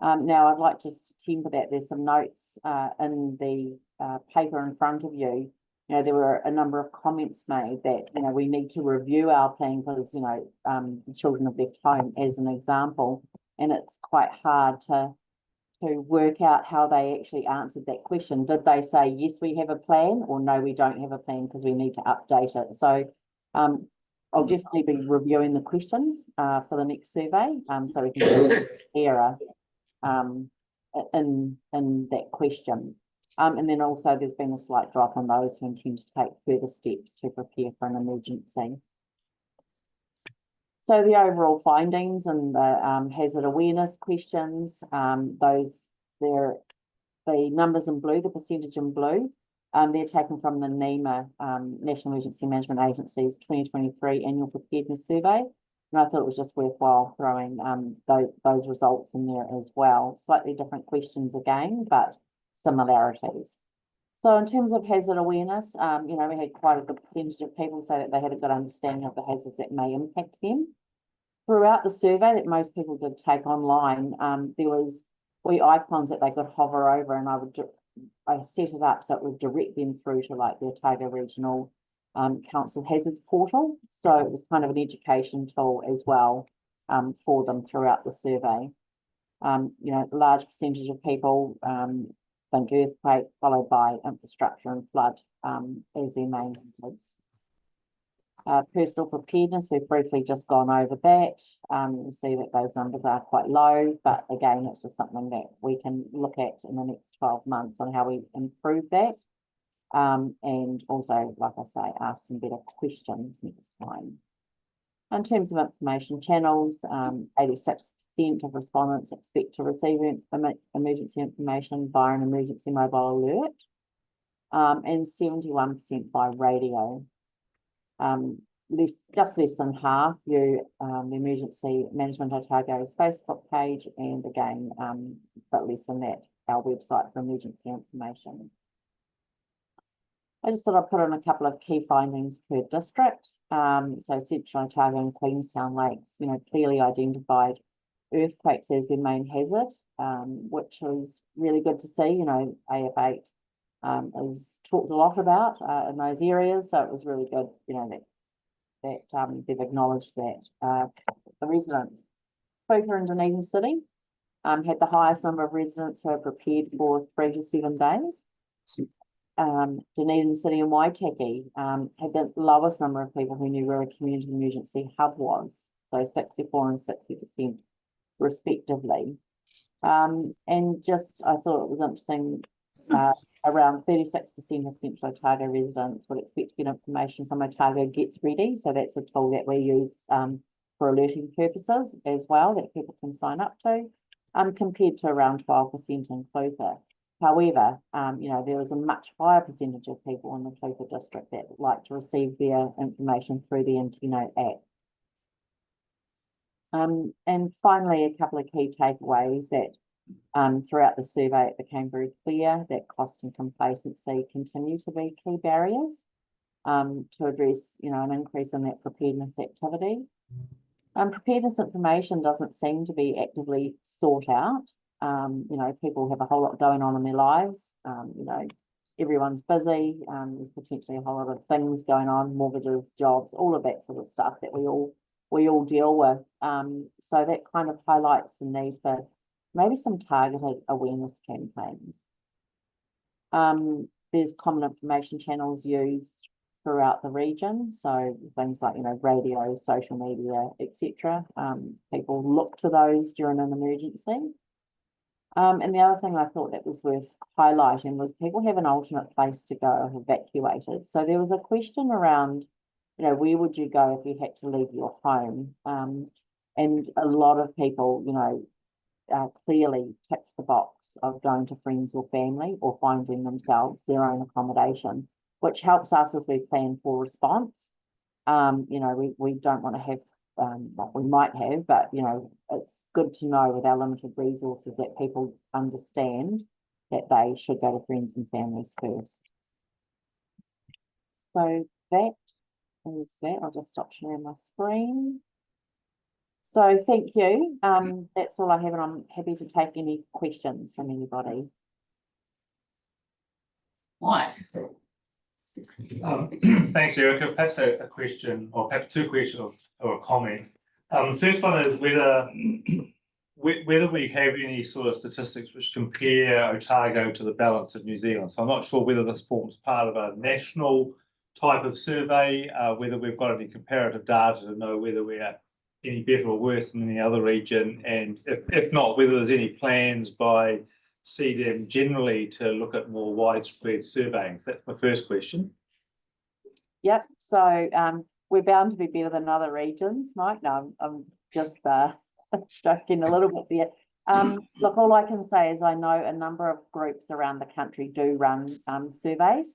Now I'd like to temper that. There's some notes in the paper in front of you. There were a number of comments made that we need to review our plan because the children have left home as an example. And it's quite hard to work out how they actually answered that question. Did they say, yes, we have a plan, or no, we don't have a plan because we need to update it? So I'll definitely be reviewing the questions for the next survey, so we can get error in that question. And then also there's been a slight drop on those who intend to take further steps to prepare for an emergency. So the overall findings and the hazard awareness questions, the numbers in blue, the percentage in blue, they're taken from the NEMA, National Emergency Management Agency's 2023 Annual Preparedness Survey. And I thought it was just worthwhile throwing those results in there as well. Slightly different questions again, but similarities. So in terms of hazard awareness, we had quite a good percentage of people say that they had a good understanding of the hazards that may impact them. Throughout the survey that most people did take online, there was wee icons that they could hover over, and I set it up so it would direct them through to like the Otago Regional Council Hazards portal. So it was kind of an education tool as well for them throughout the survey. A large percentage of people think earthquake, followed by infrastructure and flood as their main hazards. Personal preparedness, we've briefly just gone over that. You see that those numbers are quite low, but again, it's just something that we can look at in the next 12 months on how we improve that. And also, like I say, ask some better questions next time. In terms of information channels, 86% of respondents expect to receive emergency information via an emergency mobile alert, and 71% by radio. Just less than half view the Emergency Management Otago's Facebook page, and again, but less than that, our website for emergency information. I just thought I'd put on a couple of key findings per district. So Central Otago and Queenstown Lakes, clearly identified earthquakes as their main hazard, which is really good to see. AF8 is talked a lot about in those areas, so it was really good, that they've acknowledged that. The residents, Clutha and Dunedin City, had the highest number of residents who are prepared for 3 to 7 days. Dunedin City and Waitaki had the lowest number of people who knew where a community emergency hub was, so 64 and 60% respectively. And just, I thought it was interesting, around 36% of Central Otago residents would expect to get information from Otago Gets Ready. So that's a tool that we use for alerting purposes as well, that people can sign up to, compared to around 12% in Clutha. However, there is a much higher percentage of people in the Clutha district that would like to receive their information through the Intino app. And finally, a couple of key takeaways that throughout the survey, it became very clear that cost and complacency continue to be key barriers to address, an increase in that preparedness activity. Preparedness information doesn't seem to be actively sought out. People have a whole lot going on in their lives. Everyone's busy. There's potentially a whole lot of things going on, mortgages, jobs, all of that sort of stuff that we all deal with. So that kind of highlights the need for maybe some targeted awareness campaigns. There's common information channels used throughout the region. So things like, radio, social media, etc. People look to those during an emergency. And the other thing I thought that was worth highlighting was people have an alternate place to go if evacuated. So there was a question around, where would you go if you had to leave your home? And a lot of people, clearly ticked the box of going to friends or family or finding themselves their own accommodation, which helps us as we plan for response. We don't want to have what we might have, but it's good to know with our limited resources that people understand that they should go to friends and families first. So that is that. I'll just stop sharing my screen. So thank you. That's all I have, and I'm happy to take any questions from anybody. Mike. Thanks, Erica. Perhaps a question, or perhaps two questions or a comment. The first one is whether we have any sort of statistics which compare Otago to the balance of New Zealand. So I'm not sure whether this forms part of a national type of survey, whether we've got any comparative data to know whether we're any better or worse than any other region, and if not, whether there's any plans by CDM generally to look at more widespread surveying. So that's my first question. Yep. So we're bound to be better than other regions, Mike. No, I'm just joking a little bit there. Look, all I can say is I know a number of groups around the country do run surveys,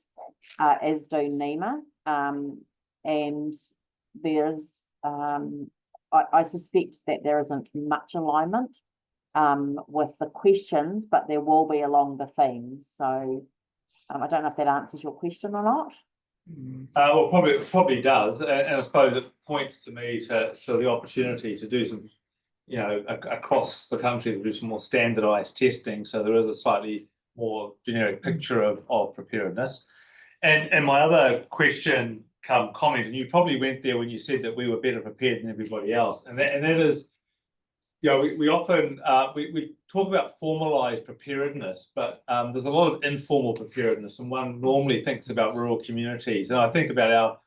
as do NEMA, and there's I suspect that there isn't much alignment with the questions, but there will be along the themes. So I don't know if that answers your question or not. Well, probably does, and I suppose it points to me to the opportunity to do some, across the country, to do some more standardised testing, so there is a slightly more generic picture of preparedness. And my other question comment, and you probably went there when you said that we were better prepared than everybody else, and that is, we often we talk about formalised preparedness, but there's a lot of informal preparedness, and one normally thinks about rural communities. And I think about our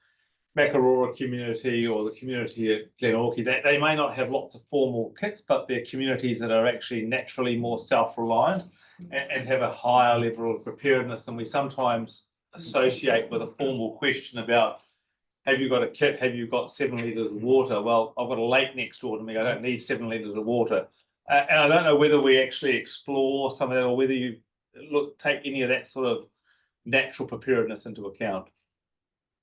Makarora community or the community at Glenorchy. They may not have lots of formal kits, but they're communities that are actually naturally more self-reliant and have a higher level of preparedness than we sometimes associate with a formal question about, have you got a kit? Have you got 7 litres of water? Well, I've got a lake next door to me. I don't need 7 litres of water. And I don't know whether we actually explore some of that, or whether you take any of that sort of natural preparedness into account.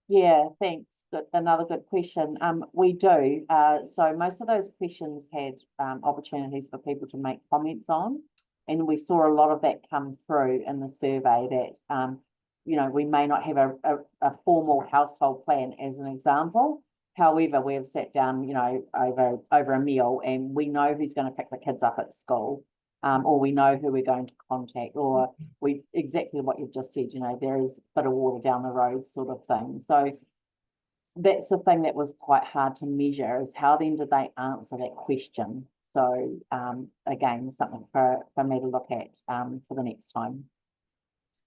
Yeah, thanks. Good. Another good question. We do. So most of those questions had opportunities for people to make comments on, and we saw a lot of that come through in the survey that we may not have a formal household plan as an example. However, we have sat down, over a meal, and we know who's going to pick the kids up at school, or we know who we're going to contact, or exactly what you've just said, there is a bit of water down the road sort of thing. So that's the thing that was quite hard to measure, is how then did they answer that question? So again, something for me to look at for the next time.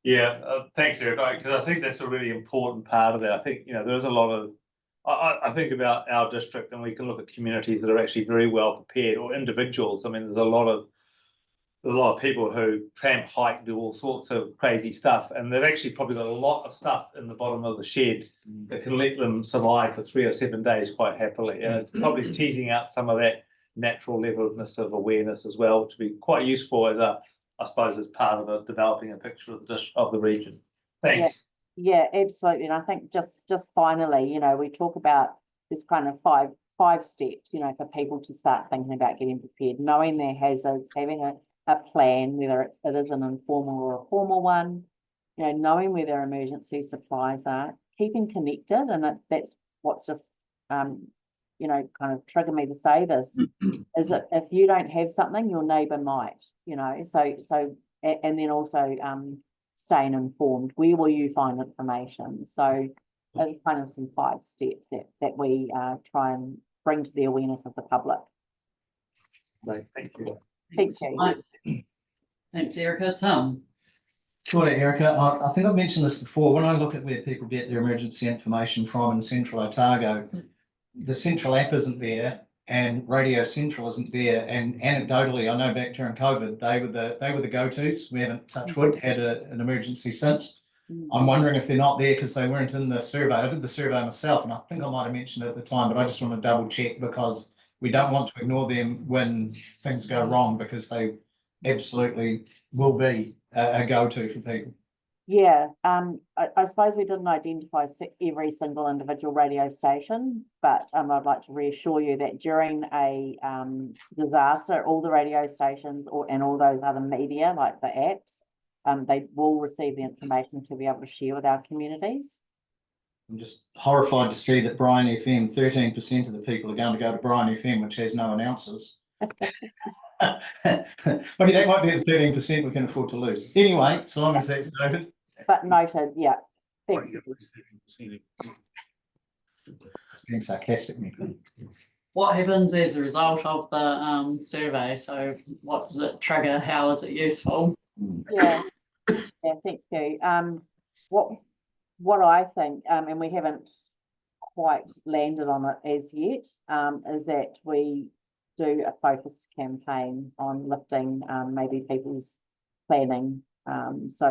Yeah, thanks, Eric, because I think that's a really important part of it. I think, there is a lot of I think about our district, and we can look at communities that are actually very well prepared, or individuals. I mean, there's a lot of people who tramp, hike, do all sorts of crazy stuff, and they've actually probably got a lot of stuff in the bottom of the shed that can let them survive for 3 or 7 days quite happily. And it's probably teasing out some of that natural levelness of awareness as well, to be quite useful as I suppose, as part of developing a picture of the region. Thanks. Yeah, absolutely. And I think just finally, we talk about this kind of five steps, for people to start thinking about getting prepared, knowing their hazards, having a plan, whether it is an informal or a formal one, knowing where their emergency supplies are, keeping connected, and that's what's just kind of triggered me to say this, is that if you don't have something, your neighbour might, so and then also staying informed. Where will you find information? So those are kind of some 5 steps that we try and bring to the awareness of the public. Right, thank you. Thank you. Thanks, Erica. Tom? Kia ora, Erica. I think I've mentioned this before. When I look at where people get their emergency information from in Central Otago, the Central app isn't there, and Radio Central isn't there. And anecdotally, I know back during COVID, they were the go-tos. We haven't, touch wood, had an emergency since. I'm wondering if they're not there because they weren't in the survey. I did the survey myself, and I think I might have mentioned it at the time, but I just want to double check because we don't want to ignore them when things go wrong, because they absolutely will be a go-to for people. Yeah, I suppose we didn't identify every single individual radio station, but I'd like to reassure you that during a disaster, all the radio stations and all those other media, like the apps, they will receive the information to be able to share with our communities. I'm just horrified to see that Brian FM, 13% of the people are going to go to Brian FM, which has no announcers. Maybe that might be the 13% we can afford to lose. Anyway, so long as that's noted. But noted, yeah. Thank you. Being sarcastic, Nicola. What happens as a result of the survey? So what does it trigger? How is it useful? Yeah, thank you. What I think, and we haven't quite landed on it as yet, is that we do a focused campaign on lifting maybe people's planning. So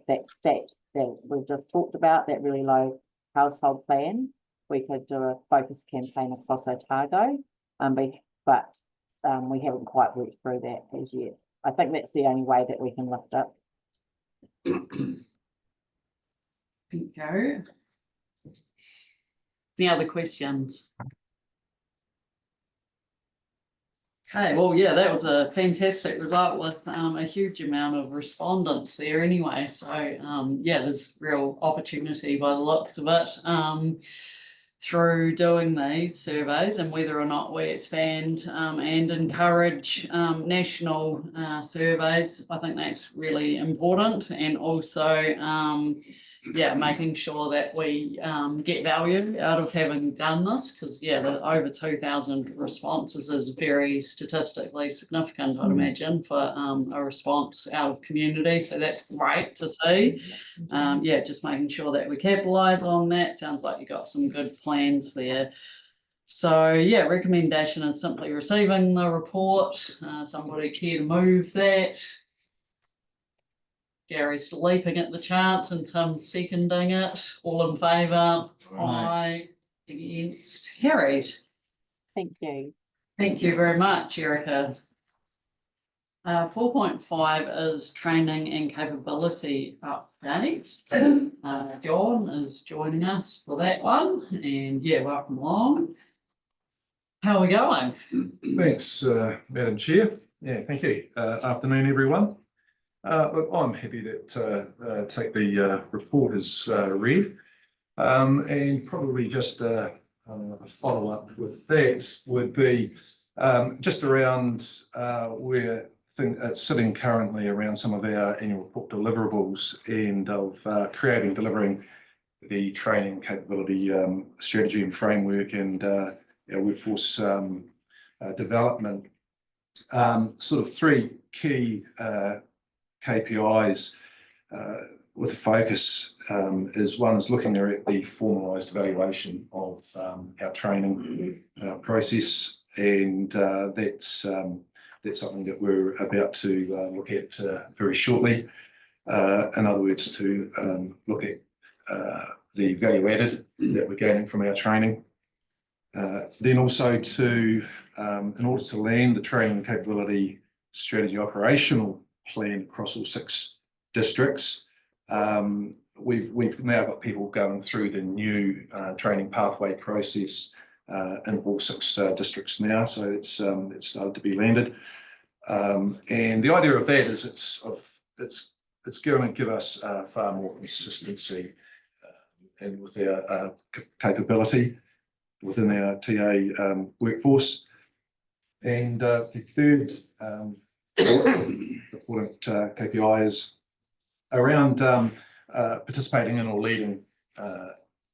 that stat that we've just talked about, that really low household plan, we could do a focused campaign across Otago, but we haven't quite worked through that as yet. I think that's the only way that we can lift it. Thank you. Any other questions? Okay, well, yeah, that was a fantastic result with a huge amount of respondents there anyway. So, yeah, there's real opportunity by the looks of it through doing these surveys, and whether or not we expand and encourage national surveys, I think that's really important. And also, yeah, making sure that we get value out of having done this, because yeah, the over 2,000 responses is very statistically significant, I'd imagine, for a response out of community. So that's great to see. Yeah, just making sure that we capitalise on that. Sounds like you got some good plans there. So yeah, recommendation is simply receiving the report. Somebody care to move that? Gary's leaping at the chance and Tim's seconding it. All in favour? Aye. Against? Carried. Thank you. Thank you very much, Erica. 4.5 is training and capability update. John is joining us for that one, and yeah, welcome along. How are we going? Thanks, Madam Chair. Yeah, thank you. Afternoon, everyone. Look, I'm happy to take the report as read, and probably just a follow-up with that would be just around where it's sitting currently around some of our annual report deliverables and of delivering the training capability strategy and framework and our workforce development. Sort of 3 key KPIs with a focus is one is looking at the formalised evaluation of our training process, and that's something that we're about to look at very shortly. In other words, to look at the value added that we're gaining from our training. Then also to, in order to land the training capability strategy operational plan across all 6 districts, we've now got people going through the new training pathway process in all 6 districts now, so it's started to be landed. And the idea of that is it's going to give us far more consistency and with our capability within our TA workforce. And the third important KPI is around participating in or leading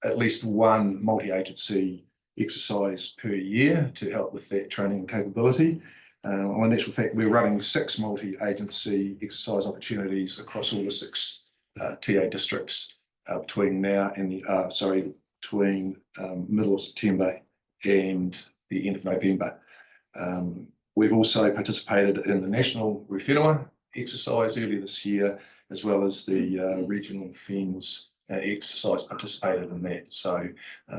at least one multi-agency exercise per year to help with that training capability. In actual fact, we're running 6 multi-agency exercise opportunities across all the 6 TA districts between now and between middle of September and the end of November. We've also participated in the National Rewhenua exercise earlier this year, as well as the Regional FENS exercise participated in that. So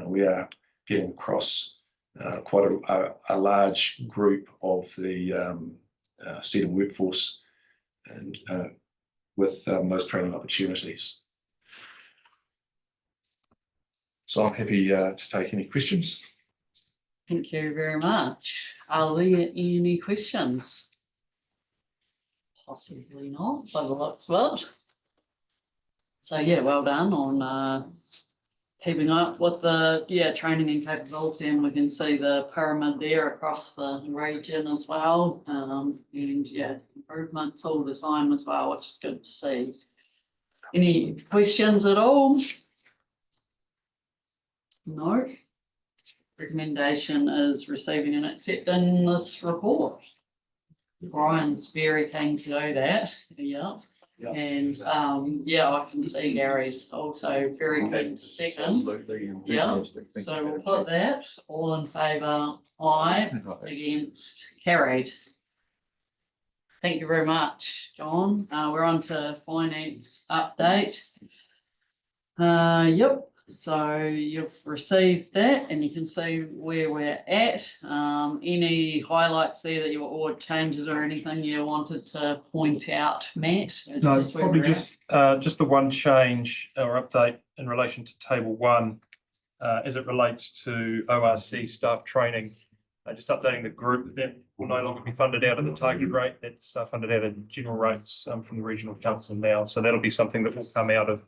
we are getting across quite a large group of the SETA workforce and with those training opportunities. So I'm happy to take any questions. Thank you very much. Are there any questions? Possibly not, by the looks of it. So yeah, well done on keeping up with the training and capability, and we can see the pyramid there across the region as well. And improvements all the time as well, which is good to see. Any questions at all? No. Recommendation is receiving and accepting this report. Brian's very keen to do that. Yeah. And I can see Gary's also very keen to second. Yeah. So we'll put that all in favour, aye, against, carried. Thank you very much, John. We're on to finance update. Yep. So you've received that and you can see where we're at. Any highlights there that or changes or anything you wanted to point out, Matt? No, it's probably just the one change or update in relation to table 1 as it relates to ORC staff training. Just updating the group that will no longer be funded out of the target rate. That's funded out of general rates from the Regional Council now. So that'll be something that will come out of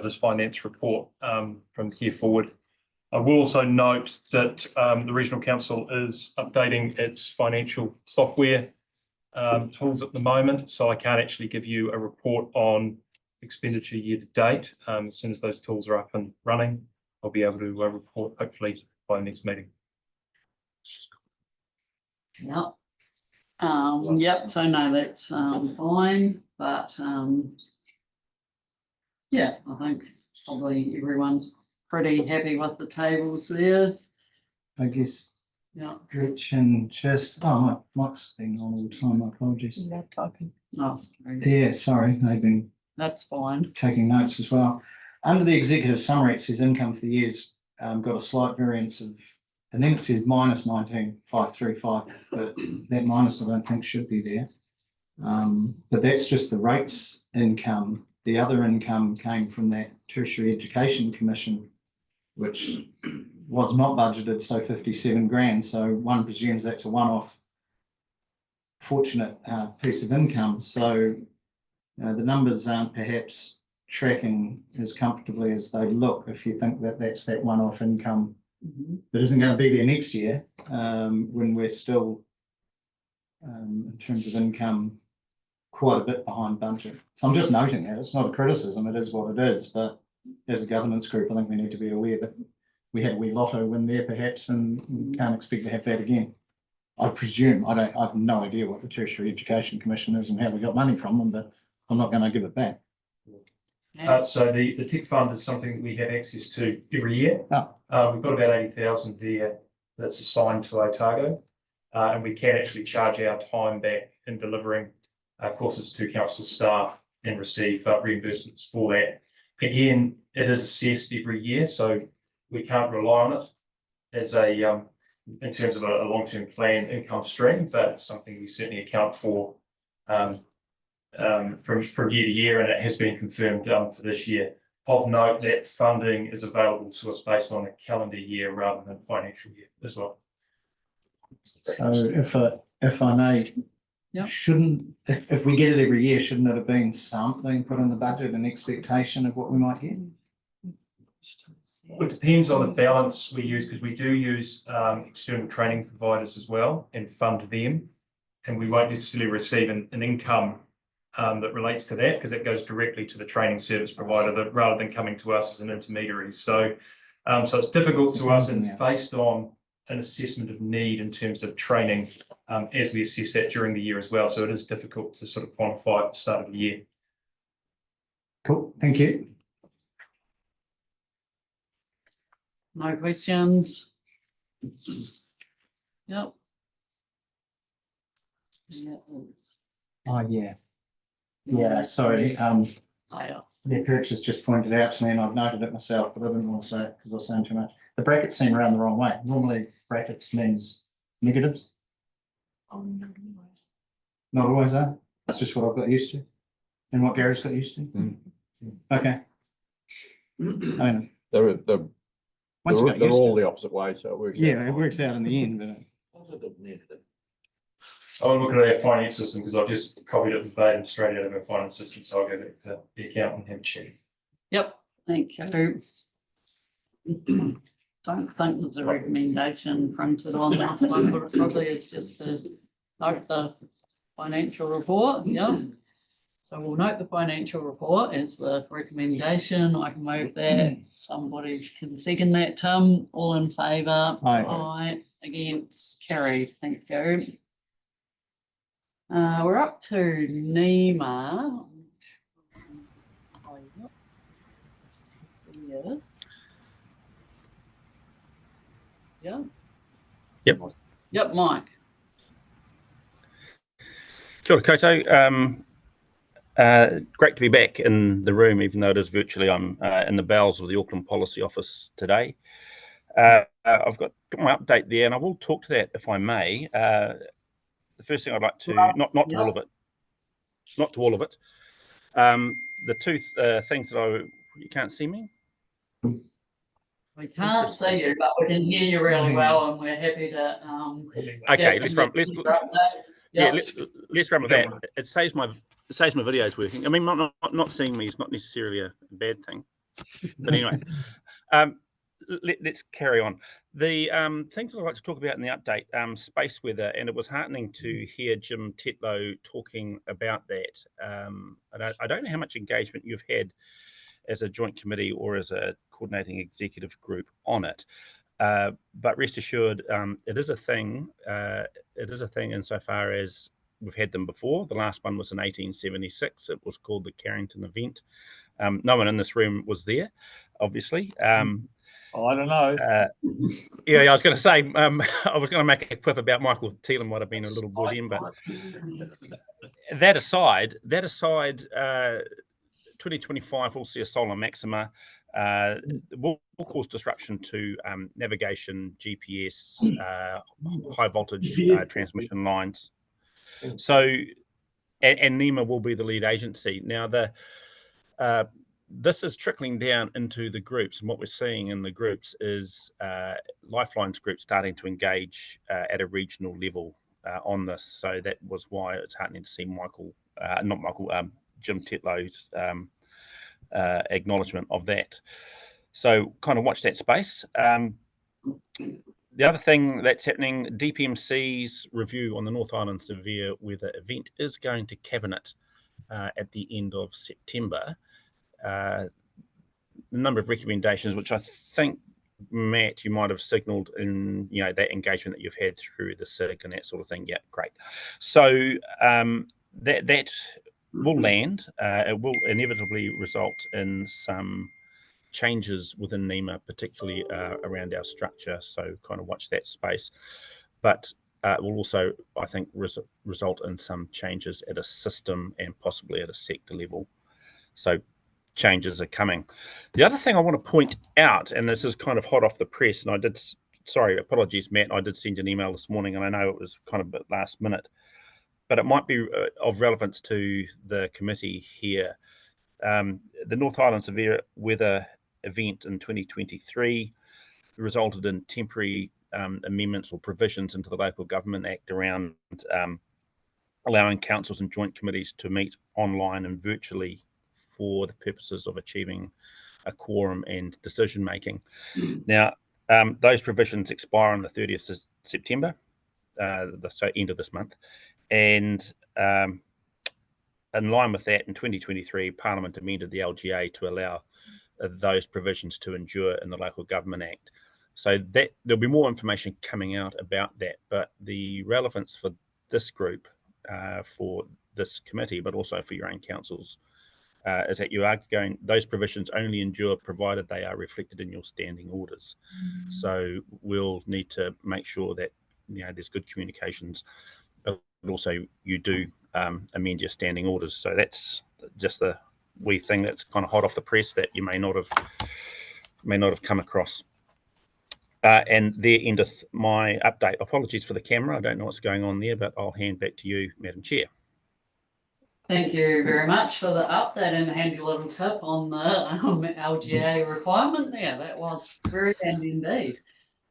this finance report from here forward. I will also note that the Regional Council is updating its financial software tools at the moment, so I can't actually give you a report on expenditure year to date. As soon as those tools are up and running, I'll be able to report hopefully by the next meeting. Yep. So no, that's fine, but I think probably everyone's pretty happy with the tables there. I guess. Yeah. Gretchen, my mic's been on all the time, my apologies. Yeah, typing. Oh, sorry. Yeah, sorry, they've been That's fine. taking notes as well. Under the executive summary, it says income for the year's got a slight variance of, and then it says minus 19,535, but that minus I don't think should be there. But that's just the rates income. The other income came from that Tertiary Education Commission, which was not budgeted, so 57 grand. So one presumes that's a one-off fortunate piece of income. So the numbers aren't perhaps tracking as comfortably as they look if you think that that's that one-off income that isn't going to be there next year when we're still, in terms of income, quite a bit behind budget. So I'm just noting that. It's not a criticism, it is what it is, but as a governance group, I think we need to be aware that we had a wee lotto win there perhaps and we can't expect to have that again. I presume, I have no idea what the Tertiary Education Commission is and how we got money from them, but I'm not going to give it back. So the TIC fund is something that we have access to every year. Oh. We've got about 80,000 there that's assigned to Otago. And we can actually charge our time back in delivering courses to council staff and receive reimbursements for that. Again, it is assessed every year, so we can't rely on it as a in terms of a long-term plan income stream, but it's something we certainly account for from year to year, and it has been confirmed for this year. Of note, that funding is available to us based on a calendar year rather than financial year as well. So if I may, Yep. shouldn't, if we get it every year, shouldn't it have been something put in the budget, an expectation of what we might get? It depends on the balance we use, because we do use external training providers as well and fund them. And we won't necessarily receive an income that relates to that, because it goes directly to the training service provider rather than coming to us as an intermediary. So it's difficult to us, and it's based on an assessment of need in terms of training as we assess that during the year as well. So it is difficult to sort of quantify at the start of the year. Cool, thank you. No questions? Yep. Oh, yeah. Yeah, sorry, Oh, yeah. the purchase just pointed out to me, and I've noted it myself, but I didn't want to say it because I was saying too much. The brackets seem around the wrong way. Normally brackets means negatives. Not always though. That's just what I've got used to. And what Gary's got used to. Okay. I mean, They're once you got they're used to all it. the opposite way, so it works. Yeah, it works out in the end, but Positive, negative. I'll look at our finance system because I've just copied it verbatim straight out of our finance system. So I'll go back to the accountant and have a check. Yep, thank you. Don't think there's a recommendation printed on that one, but it probably is just to note the financial report, yeah. So we'll note the financial report as the recommendation. I can move that. Somebody can second that, Tim. All in favour? Aye. Aye. Against, carried. Thank you. We're up to NEMA. Yeah. Yeah. Yep. Yep, Mike. Kia ora koutou. Great to be back in the room, even though it is virtually. I'm in the bowels of the Auckland Policy Office today. I've got my update there, and I will talk to that if I may. The first thing I'd like to, not to all of it, not to all of it. The two things that you can't see me? We can't see you, but we can hear you really well, and we're happy to. Okay, let's run with that. It saves my videos working. I mean, not seeing me is not necessarily a bad thing, but anyway, let's carry on. The things that I'd like to talk about in the update, space weather, and it was heartening to hear Jim Tetlow talking about that. I don't know how much engagement you've had as a joint committee or as a coordinating executive group on it, but rest assured, it is a thing. It is a thing insofar as we've had them before. The last one was in 1876. It was called the Carrington Event. No one in this room was there, obviously. I don't know. Yeah, I was going to say, I was going to make a quip about Michael Teelan might have been a little boy then, but that aside, 2025 will see a solar maxima. Will cause disruption to navigation, GPS, high voltage transmission lines. So, and NEMA will be the lead agency. Now, this is trickling down into the groups, and what we're seeing in the groups is Lifeline's group starting to engage at a regional level on this. So that was why it's heartening to see Jim Tetlow's acknowledgement of that. So kind of watch that space. The other thing that's happening, DPMC's review on the North Island severe weather event is going to Cabinet at the end of September. A number of recommendations, which I think, Matt, you might have signalled in that engagement that you've had through the SIG and that sort of thing. Yeah, great. So that will land. It will inevitably result in some changes within NEMA, particularly around our structure. So kind of watch that space. But it will also, I think, result in some changes at a system and possibly at a sector level. So changes are coming. The other thing I want to point out, and this is kind of hot off the press, and I did, sorry, apologies, Matt, I did send an email this morning, and I know it was kind of a bit last minute, but it might be of relevance to the committee here. The North Island Severe Weather event in 2023 resulted in temporary amendments or provisions into the Local Government Act around allowing councils and joint committees to meet online and virtually for the purposes of achieving a quorum and decision making. Now, those provisions expire on the 30th of September, so end of this month. And in line with that, in 2023, Parliament amended the LGA to allow those provisions to endure in the Local Government Act. So that there'll be more information coming out about that, but the relevance for this group, for this committee, but also for your own councils, is that you are going, those provisions only endure provided they are reflected in your standing orders. So we'll need to make sure that, you know, there's good communications, but also you do amend your standing orders. So that's just the wee thing that's kind of hot off the press that you may not have come across. And there endeth my update. Apologies for the camera. I don't know what's going on there, but I'll hand back to you, Madam Chair. Thank you very much for the update and handy little tip on the LGA requirement there. That was very handy indeed.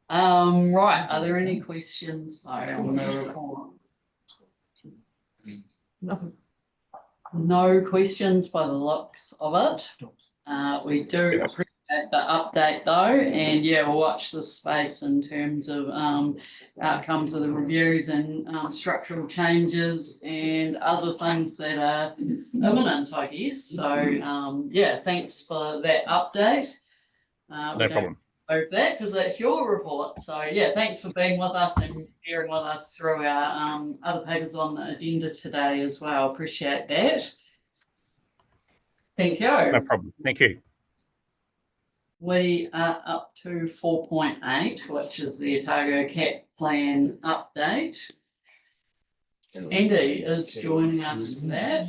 Right, are there any questions on the report? No questions by the looks of it. We do appreciate the update though, and yeah, we'll watch this space in terms of outcomes of the reviews and structural changes and other things that are imminent, I guess. So yeah, thanks for that update. No problem. Over that because that's your report. So yeah, thanks for being with us and sharing with us through our other papers on the agenda today as well. Appreciate that. Thank you. No problem. Thank you. We are up to 4.8, which is the Otago CAT plan update. Andy is joining us for that.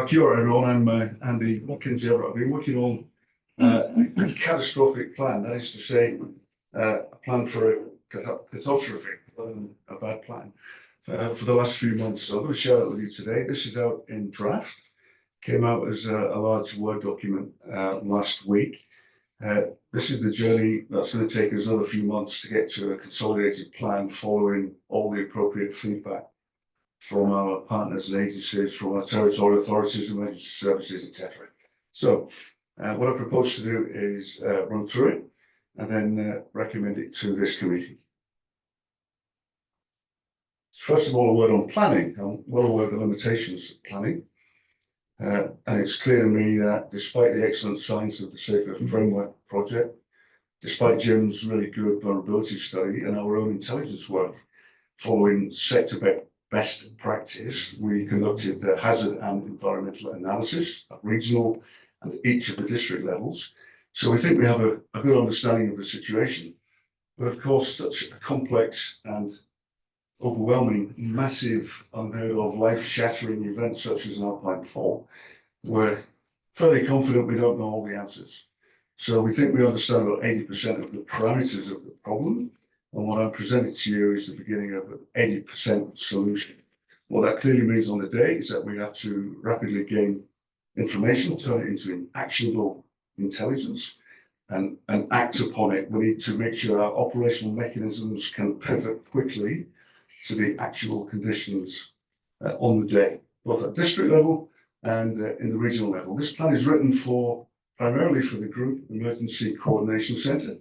Kia ora everyone, I'm Andy Watkins. I've been working on a catastrophic plan, that is to say, a plan for a catastrophic, a bad plan, for the last few months. So I'm going to share it with you today. This is out in draft, came out as a large Word document last week. This is the journey that's going to take us another few months to get to a consolidated plan following all the appropriate feedback from our partners and agencies, from our territorial authorities, emergency services, etc. So what I propose to do is run through it and then recommend it to this committee. First of all, a word on planning. I'm well aware of the limitations of planning. And it's clear to me that despite the excellent science of the Safer Framework project, despite Jim's really good vulnerability study and our own intelligence work, following sector best practice, we conducted the hazard and environmental analysis at regional and each of the district levels. So we think we have a good understanding of the situation. But of course, such a complex and overwhelming, massive, unheard of, life-shattering event such as an alpine fall, we're fairly confident we don't know all the answers. So we think we understand about 80% of the parameters of the problem. And what I'm presenting to you is the beginning of an 80% solution. What that clearly means on the day is that we have to rapidly gain information, turn it into actionable intelligence, and act upon it. We need to make sure our operational mechanisms can pivot quickly to the actual conditions on the day, both at district level and in the regional level. This plan is written primarily for the Group Emergency Coordination Centre.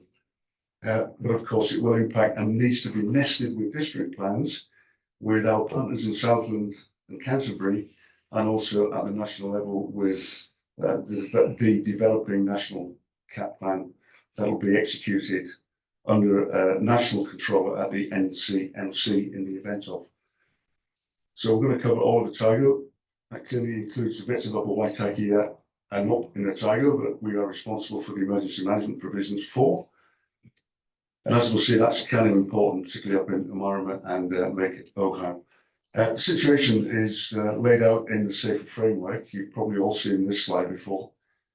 But of course it will impact and needs to be nested with district plans with our partners in Southland and Canterbury, and also at the national level with the developing national CAT plan that'll be executed under a national controller at the NCMC in the event of. So we're going to cover all of Otago. That clearly includes the bits of Upper Waitaki that are not in Otago, but we are responsible for the emergency management provisions for. And as we'll see, that's kind of important, particularly up in Omarama and Lake Ohau. The situation is laid out in the safer framework. You've probably all seen this slide before.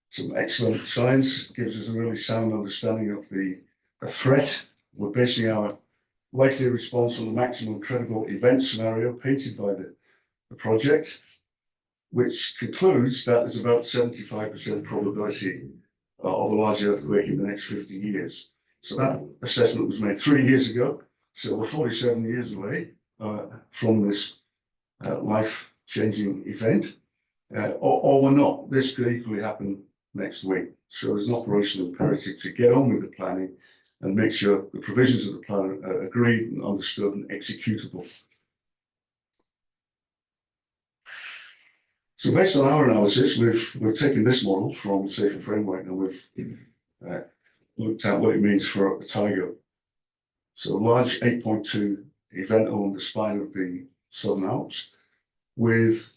Some excellent science, gives us a really sound understanding of the threat. We're basing our likely response on the maximum credible event scenario painted by the project, which concludes that there's about 75% probability of a large earthquake in the next 50 years. So that assessment was made 3 years ago. So we're 47 years away from this life-changing event, or we're not. This could equally happen next week. So there's an operational imperative to get on with the planning and make sure the provisions of the plan are agreed and understood and executable. So based on our analysis, we've taken this model from Safer Framework and we've looked at what it means for Otago. So large 8.2 event along the spine of the Southern Alps with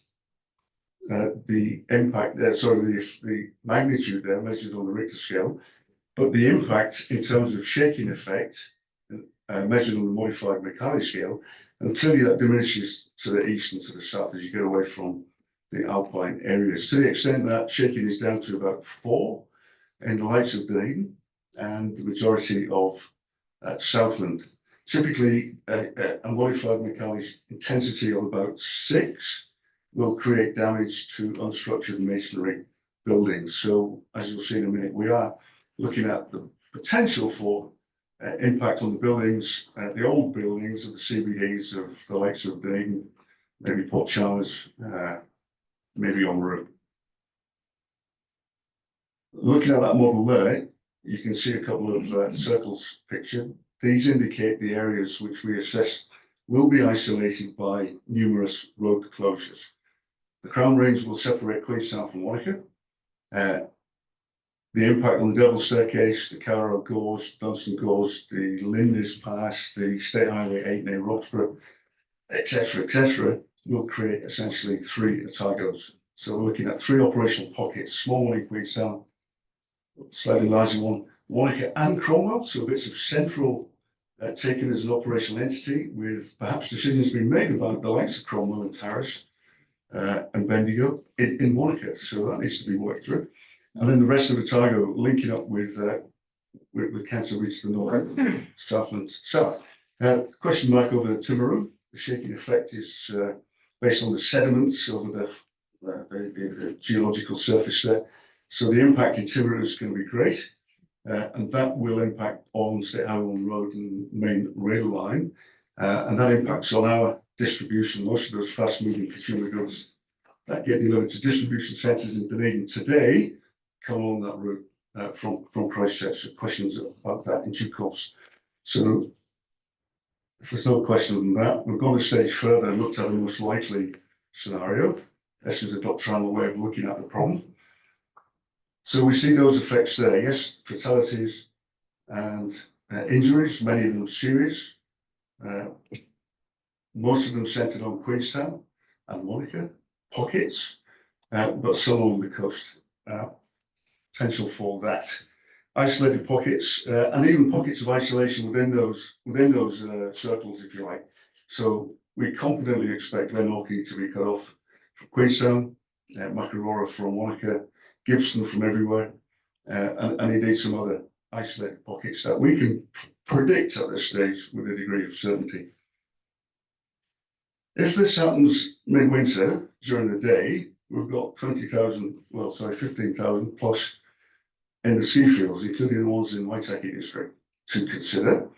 the impact there, the magnitude there measured on the Richter scale, but the impact in terms of shaking effect measured on the modified Mercalli scale, and clearly that diminishes to the east and to the south as you get away from the alpine areas, to the extent that shaking is down to about 4 in the Heights of Dunedin and the majority of Southland. Typically, a modified Mercalli intensity of about 6 will create damage to unstructured masonry buildings. So, as you'll see in a minute, we are looking at the potential for impact on the buildings, the old buildings of the CBDs of the likes of Dunedin, maybe Port Chalmers, maybe Oamaru. Looking at that model there, you can see a couple of circles pictured. These indicate the areas which we assess will be isolated by numerous road closures. The Crown Range will separate Queenstown from Wanaka. The impact on the Devil's Staircase, the Carrow Gorge, Dunstan Gorge, the Lindis Pass, the State Highway 8 near Roxburgh, etc., will create essentially 3 Otagos. So we're looking at 3 operational pockets, small one in Queenstown, slightly larger one, Wanaka and Cromwell, so bits of central taken as an operational entity with perhaps decisions being made about the likes of Cromwell and Tarras and Bendigo in Wanaka. So that needs to be worked through. And then the rest of Otago linking up with Cancer Ridge to the north, Southland south. Question mark over the Timaru. The shaking effect is based on the sediments over the geological surface there. So the impact in Timaru is going to be great. And that will impact on State Highway 1 Road and main rail line. And that impacts on our distribution. Most of those fast-moving consumer goods that get delivered to distribution centres in Dunedin today come along that route from Christchurch. So questions about that in due course. So if there's no question on that, we've gone a stage further and looked at the most likely scenario. This is a doctrinal way of looking at the problem. So we see those effects there. Yes, fatalities and injuries, many of them serious. Most of them centred on Queenstown and Wanaka, pockets, but some along the coast. Potential for that. Isolated pockets, and even pockets of isolation within those circles, if you like. So we confidently expect Glenorchy to be cut off from Queenstown, Makarora from Wanaka, Gibson from everywhere, and indeed some other isolated pockets that we can predict at this stage with a degree of certainty. If this happens midwinter during the day, we've got 15,000 plus in the seafields, including the ones in Waitaki district, to consider.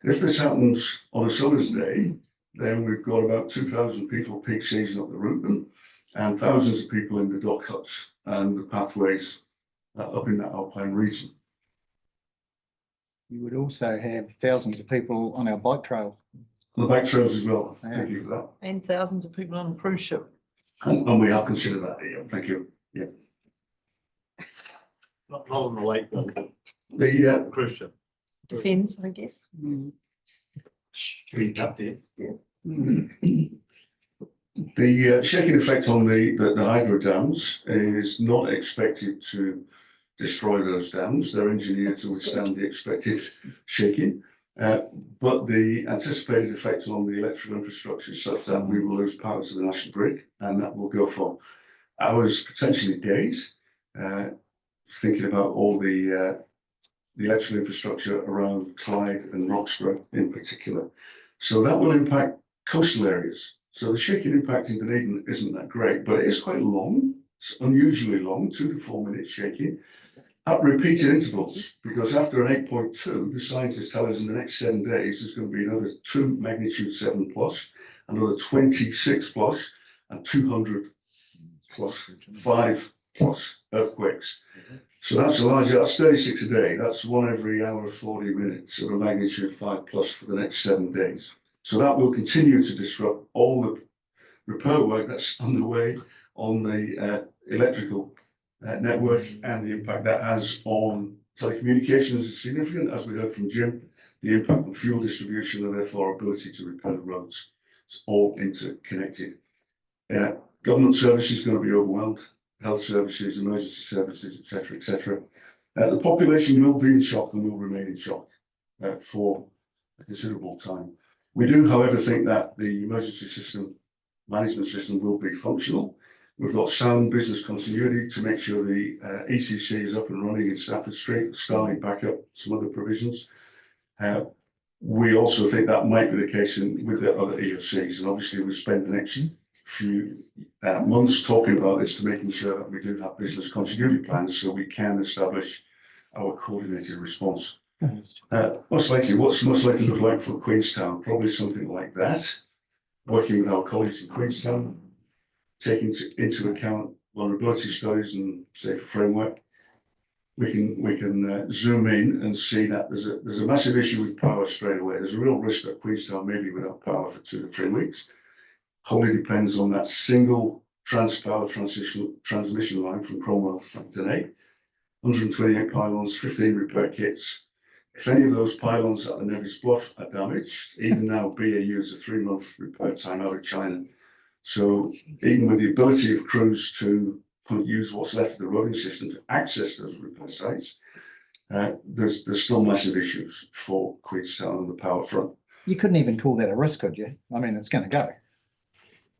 If this happens on a summer's day, then we've got about 2,000 people peak season up the route and thousands of people in the dock huts and the pathways up in that alpine region. You would also have thousands of people on our bike trail. The bike trails as well. Thank you for that. And thousands of people on a cruise ship. And we have considered that. Yeah, thank you. Yeah. Not on the lake though. The, Christian. Depends, I guess. the shaking effect on the hydro dams is not expected to destroy those dams. They're engineered to withstand the expected shaking. But the anticipated effect on the electrical infrastructure is such that we will lose power to the national grid, and that will go for hours, potentially days. Thinking about all the electrical infrastructure around Clyde and Roxburgh in particular. So that will impact coastal areas. So the shaking impact in Dunedin isn't that great, but it is quite long. It's unusually long, 2 to 4 minutes shaking at repeated intervals, because after an 8.2, the scientists tell us in the next 7 days there's going to be another 2 magnitude 7 plus, another 26 plus, and 200 plus, 5 plus earthquakes. So that's a large, that's 36 a day. That's 1 every hour, 40 minutes of a magnitude 5 plus for the next 7 days. So that will continue to disrupt all the repair work that's underway on the electrical network, and the impact that has on telecommunications is significant, as we heard from Jim. The impact on fuel distribution and therefore our ability to repair the roads. It's all interconnected. Government services is going to be overwhelmed. Health services, emergency services, etc., etc. The population will be in shock and will remain in shock for a considerable time. We do, however, think that the emergency system management system will be functional. We've got sound business continuity to make sure the ECC is up and running in Stafford Street, starting back up some other provisions. We also think that might be the case with the other EOCs, and obviously we've spent the next few months talking about this to making sure that we do have business continuity plans so we can establish our coordinated response. Most likely, what's most likely look like for Queenstown? Probably something like that. Working with our colleagues in Queenstown, taking into account vulnerability studies and safer framework, we can zoom in and see that there's a massive issue with power straight away. There's a real risk that Queenstown may be without power for 2 to 3 weeks. Wholly depends on that single power transmission line from Cromwell to Frampton 8. 128 pylons, 15 repair kits. If any of those pylons at the Nevis Bluff are damaged, even now BAU is a 3-month repair time out of China. So even with the ability of crews to use what's left of the roading system to access those repair sites, there's still massive issues for Queenstown on the power front. You couldn't even call that a risk, could you? I mean, it's going to go.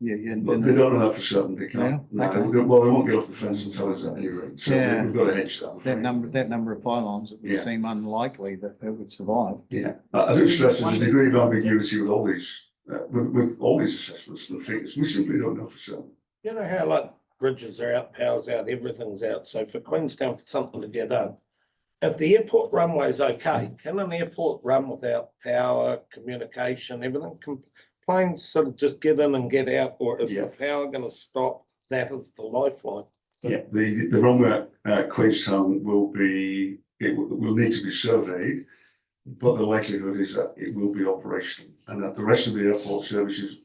But they don't know that for certain. They can't. Yeah, okay. Well, they won't get off the fence and tell us that anyway. So we've got to hedge that. That number of pylons, it would seem unlikely that it would survive. Yeah, I do stress there's a degree of ambiguity with all these assessments and figures. We simply don't know for certain. You know how like bridges are out, power's out, everything's out. So for Queenstown, for something to get done, if the airport runway is okay, can an airport run without power, communication, everything? Planes sort of just get in and get out, or is the power going to stop? That is the lifeline. Yeah, the runway at Queenstown will need to be surveyed, but the likelihood is that it will be operational, and that the rest of the airport services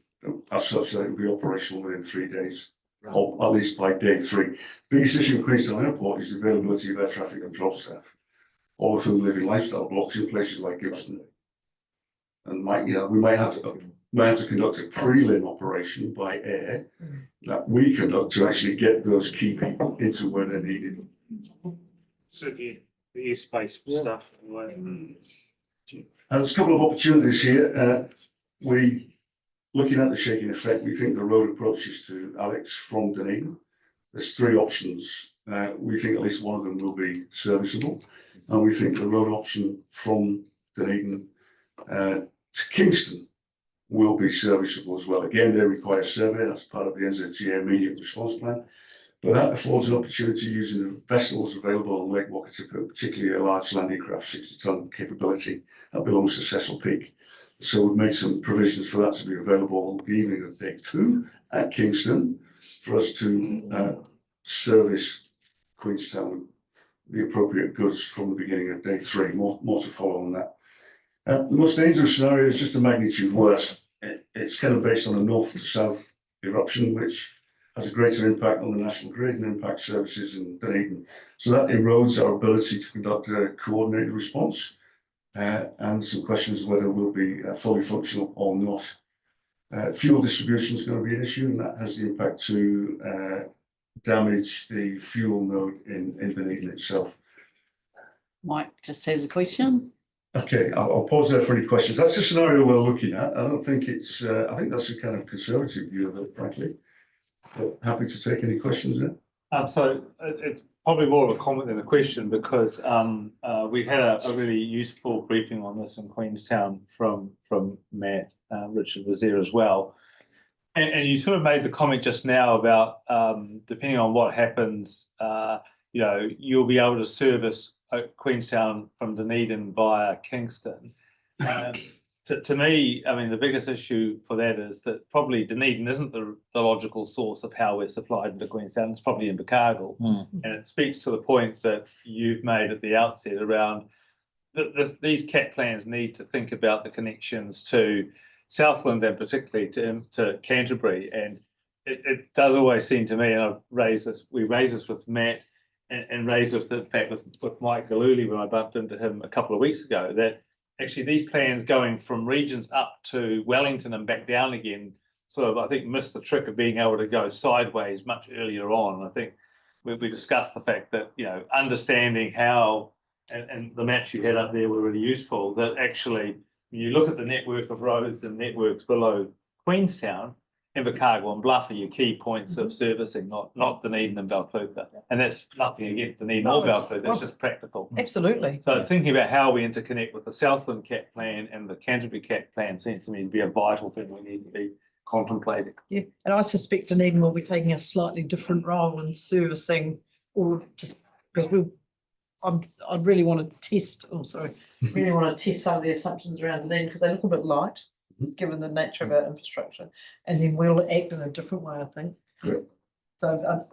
are such that it will be operational within 3 days, or at least by day 3. The biggest issue at Queenstown Airport is the availability of air traffic control staff, all of whom live in lifestyle blocks in places like Gippsland, and we might have to conduct a prelim operation by air that we conduct to actually get those key people into where they're needed. So the airspace stuff. There's a couple of opportunities here. Looking at the shaking effect, we think the road approaches to Alex from Dunedin. There's 3 options. We think at least one of them will be serviceable, and we think the road option from Dunedin to Kingston will be serviceable as well. Again, they require survey. That's part of the NZTA immediate response plan. But that affords an opportunity using the vessels available on Lake Wakatipu, particularly a large landing craft, 60-ton capability that belongs to Cecil Peak. So we've made some provisions for that to be available on the evening of day 2 at Kingston for us to service Queenstown with the appropriate goods from the beginning of day 3. More to follow on that. The most dangerous scenario is just a magnitude worse. It's kind of based on a north to south eruption, which has a greater impact on the national grid and impact services in Dunedin. So that erodes our ability to conduct a coordinated response. And some questions whether we'll be fully functional or not. Fuel distribution is going to be an issue, and that has the impact to damage the fuel node in Dunedin itself. Mike just has a question. Okay, I'll pause there for any questions. That's the scenario we're looking at. I don't think it's, I think that's a kind of conservative view of it, frankly. But happy to take any questions there. So it's probably more of a comment than a question, because we had a really useful briefing on this in Queenstown from Matt. Richard was there as well. And you sort of made the comment just now about depending on what happens, you know, you'll be able to service Queenstown from Dunedin via Kingston. To me, I mean, the biggest issue for that is that probably Dunedin isn't the logical source of how we're supplied into Queenstown. It's probably Invercargill. And it speaks to the point that you've made at the outset around these CAT plans need to think about the connections to Southland and particularly to Canterbury. And it does always seem to me, and I've raised this, we raised this with Matt and raised this, in fact, with Mike Galuli when I bumped into him a couple of weeks ago, that actually these plans going from regions up to Wellington and back down again sort of, I think, missed the trick of being able to go sideways much earlier on. I think we discussed the fact that, you know, understanding how, and the maps you had up there were really useful, that actually when you look at the network of roads and networks below Queenstown, Invercargill and Bluff are your key points of servicing, not Dunedin and Balclutha. And that's nothing against Dunedin or Balclutha, it's just practical. Absolutely. So it's thinking about how we interconnect with the Southland CAT plan and the Canterbury CAT plan seems to me to be a vital thing we need to be contemplating. Yeah, and I suspect Dunedin will be taking a slightly different role in servicing, or just because I'd really want to test, really want to test some of the assumptions around Dunedin because they look a bit light, given the nature of our infrastructure, and then we'll act in a different way, I think. Great. So,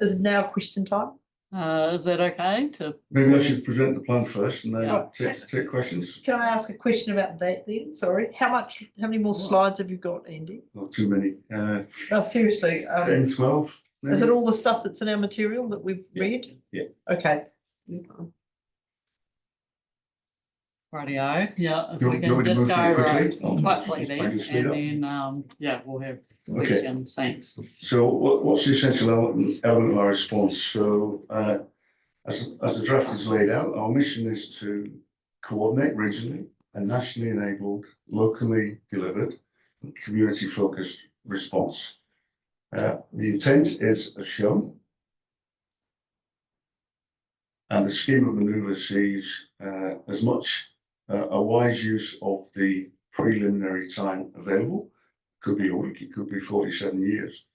is it now question time? Is that okay to? Maybe I should present the plan first and then take questions. Can I ask a question about that then? Sorry, how many more slides have you got, Andy? Not too many. No, seriously. 10, 12. Maybe. Is it all the stuff that's in our material that we've read? Yeah. Okay. Rightio, yeah, if You we want can me to just move go through right quickly? quickly then, Just speed up. and then, yeah, we'll have Okay. questions, thanks. So what's the essential element of our response? So as the draft is laid out, our mission is to coordinate regionally and nationally enabled, locally delivered, community-focused response. The intent is as shown. And the scheme of manoeuvre sees as much a wise use of the preliminary time available. Could be a week, it could be 47 years.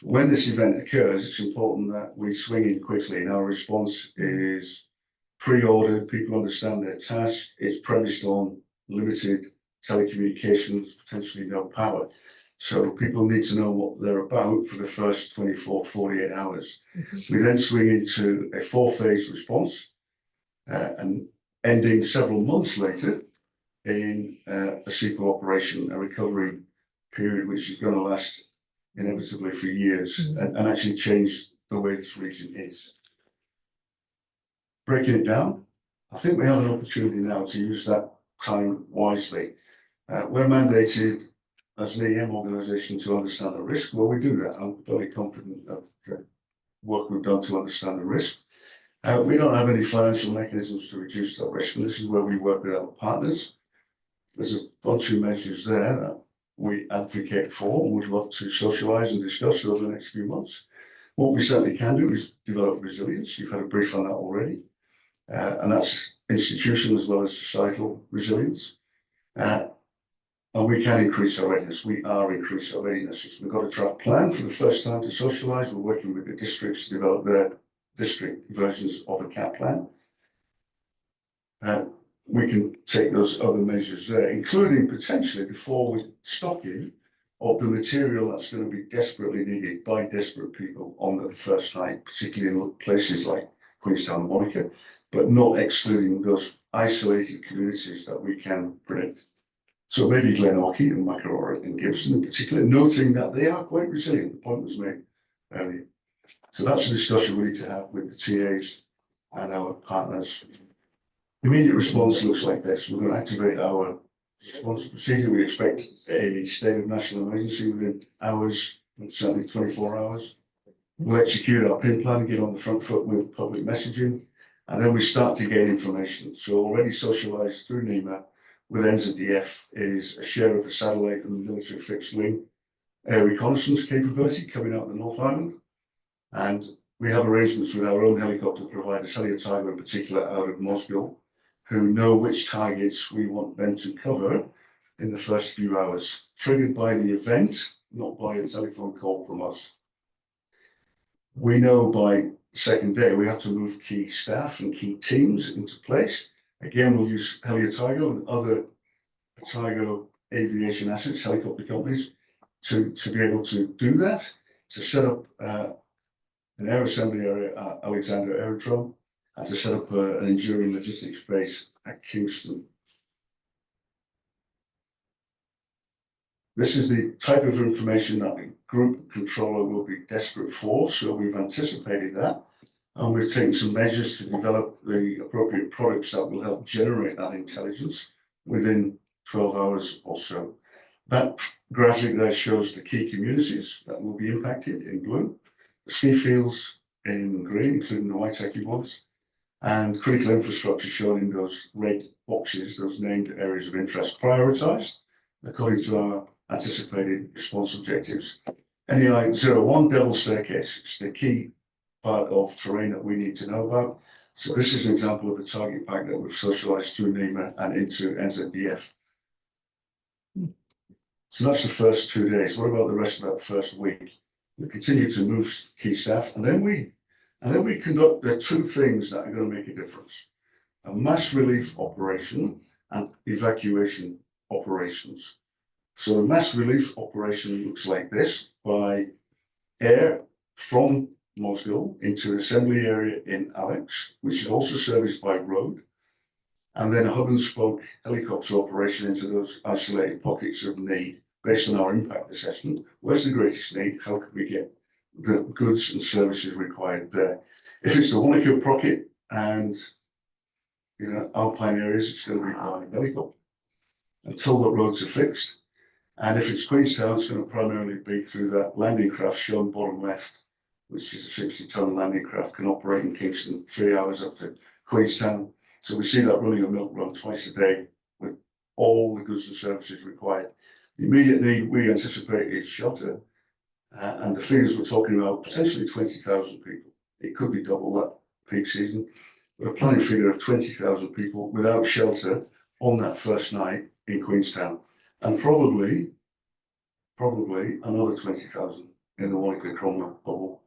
When this event occurs, it's important that we swing in quickly, and our response is pre-ordered, people understand their task, it's premised on limited telecommunications, potentially no power. So people need to know what they're about for the first 24, 48 hours. We then swing into a 4-phase response and ending several months later in a sequel operation, a recovery period, which is going to last inevitably for years and actually change the way this region is. Breaking it down, I think we have an opportunity now to use that time wisely. We're mandated as an EM organisation to understand the risk. Well, we do that. I'm very confident of the work we've done to understand the risk. We don't have any financial mechanisms to reduce that risk, and this is where we work with our partners. There's a bunch of measures there that we advocate for and would love to socialise and discuss over the next few months. What we certainly can do is develop resilience. You've had a brief on that already, and that's institutional as well as societal resilience. And we can increase our readiness. We are increasing our readiness. We've got a draft plan for the first time to socialise. We're working with the districts to develop their district versions of a CAT plan. We can take those other measures there, including potentially the forward stocking of the material that's going to be desperately needed by desperate people on the first night, particularly in places like Queenstown and Monica, but not excluding those isolated communities that we can predict. So maybe Glenorchy and Mackerrory and Gibson in particular, noting that they are quite resilient. The point was made earlier. So that's a discussion we need to have with the TAs and our partners. Immediate response looks like this. We're going to activate our response procedure. We expect a state of national emergency within hours, certainly 24 hours. We'll execute our PIN plan, get on the front foot with public messaging, and then we start to gain information. So already socialised through NEMA with NZDF is a share of the satellite and the military fixed wing air reconnaissance capability coming out of the North Island. And we have arrangements with our own helicopter providers, Heli Otago in particular, out of Mosgiel, who know which targets we want them to cover in the first few hours, triggered by the event, not by a telephone call from us. We know by the second day we have to move key staff and key teams into place. Again, we'll use Heli Otago and other Otago aviation assets, helicopter companies, to be able to do that, to set up an air assembly area at Alexandra Aerodrome, and to set up an enduring logistics base at Kingston. This is the type of information that the group controller will be desperate for, so we've anticipated that, and we've taken some measures to develop the appropriate products that will help generate that intelligence within 12 hours or so. That graphic there shows the key communities that will be impacted in blue, the ski fields in green, including the Waitaki ones, and critical infrastructure shown in those red boxes, those named areas of interest, prioritised according to our anticipated response objectives. NEI 01 Devil Staircase is the key part of terrain that we need to know about. So this is an example of a target pack that we've socialised through NEMA and into NZDF. So that's the first 2 days. What about the rest of that first week? We continue to move key staff, and then we conduct the two things that are going to make a difference: a mass relief operation and evacuation operations. So a mass relief operation looks like this: by air from Mosgiel into an assembly area in Alex, which is also serviced by road, and then a hub and spoke helicopter operation into those isolated pockets of need based on our impact assessment. Where's the greatest need? How can we get the goods and services required there? If it's the Wanaka pocket and alpine areas, it's going to be by helicopter until the roads are fixed. And if it's Queenstown, it's going to primarily be through that landing craft shown bottom left, which is a 60-ton landing craft, can operate in Kingston 3 hours up to Queenstown. So we see that running a milk run twice a day with all the goods and services required. The immediate need we anticipate is shelter, and the figures we're talking about, potentially 20,000 people. It could be double that peak season, but a planning figure of 20,000 people without shelter on that first night in Queenstown, and probably another 20,000 in the Wanaka-Cromwell bubble.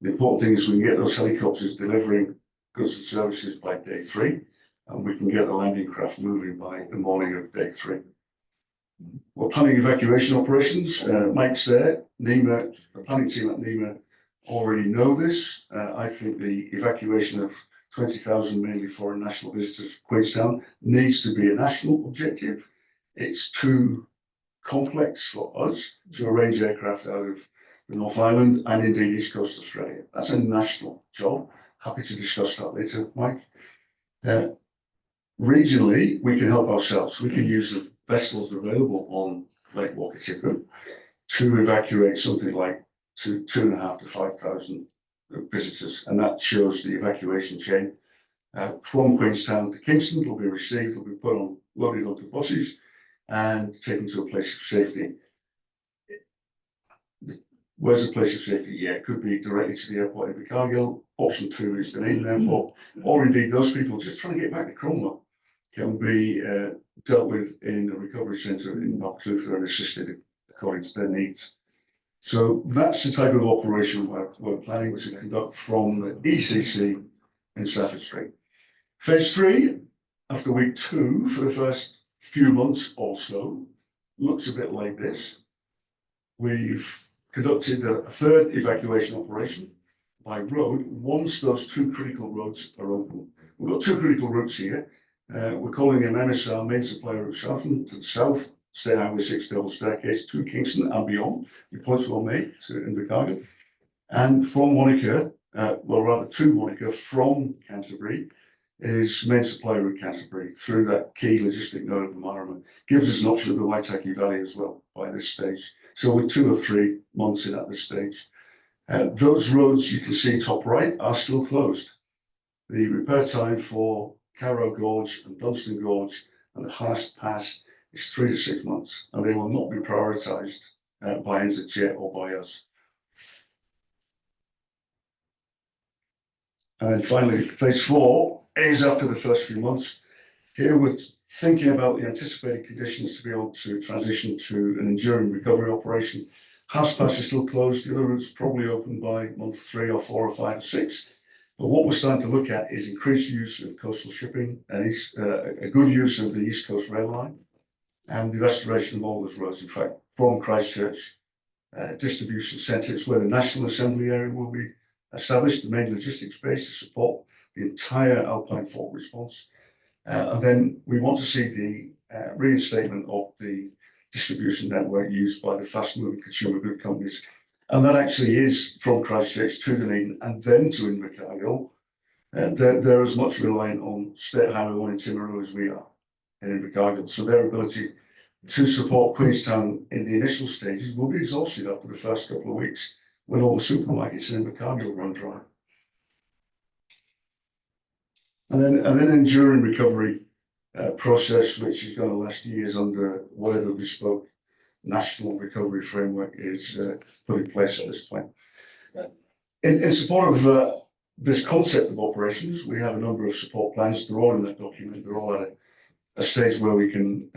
The important thing is we can get those helicopters delivering goods and services by day 3, and we can get the landing craft moving by the morning of day 3. We're planning evacuation operations. Mike's there. NEMA, the planning team at NEMA already know this. I think the evacuation of 20,000 mainly foreign national visitors from Queenstown needs to be a national objective. It's too complex for us to arrange aircraft out of the North Island and indeed East Coast Australia. That's a national job. Happy to discuss that later, Mike. Regionally, we can help ourselves. We can use the vessels available on Lake Wakatipu to evacuate something like 2,500 to 5,000 visitors, and that shows the evacuation chain from Queenstown to Kingston. Will be received, will be put on, loaded onto buses, and taken to a place of safety. Where's the place of safety? Yeah, it could be directly to the airport in Cargill. Option 2 is Dunedin Airport, or indeed those people just trying to get back to Cromwell can be dealt with in a recovery centre in Knockclutha and assisted according to their needs. So that's the type of operation we're planning to conduct from the ECC in Stafford Street. Phase 3, after week 2, for the first few months or so, looks a bit like this. We've conducted a third evacuation operation by road once those 2 critical roads are open. We've got 2 critical routes here. We're calling him MSR main supplier of Shelton to the south, State Highway 6 double staircase to Kingston and beyond. The points were made to Invercargill. And from Wanaka, well, rather to Wanaka from Canterbury, is main supplier of Canterbury through that key logistic node of Marama. Gives us an option of the Waitaki Valley as well by this stage. So we're 2 or 3 months in at this stage. Those roads you can see top right are still closed. The repair time for Carrow Gorge and Dunstan Gorge and the Hurst Pass is 3 to 6 months, and they will not be prioritised by NZJ or by us. And finally, phase 4 is after the first few months. Here we're thinking about the anticipated conditions to be able to transition to an enduring recovery operation. Hurst Pass is still closed. The other routes probably open by month 3 or 4 or 5 or 6. But what we're starting to look at is increased use of coastal shipping and a good use of the East Coast Rail Line and the restoration of all those roads. In fact, from Christchurch distribution centres where the National Assembly area will be established, the main logistics base to support the entire Alpine Fault response. And then we want to see the reinstatement of the distribution network used by the fast-moving consumer good companies. And that actually is from Christchurch to Dunedin and then to Invercargill. They're as much reliant on State Highway 1 in Timaru as we are in Invercargill. So their ability to support Queenstown in the initial stages will be exhausted after the first couple of weeks when all the supermarkets in Invercargill run dry. And then enduring recovery process, which is going to last years under whatever bespoke national recovery framework is put in place at this point. In support of this concept of operations, we have a number of support plans. They're all in that document. They're all at a stage where we can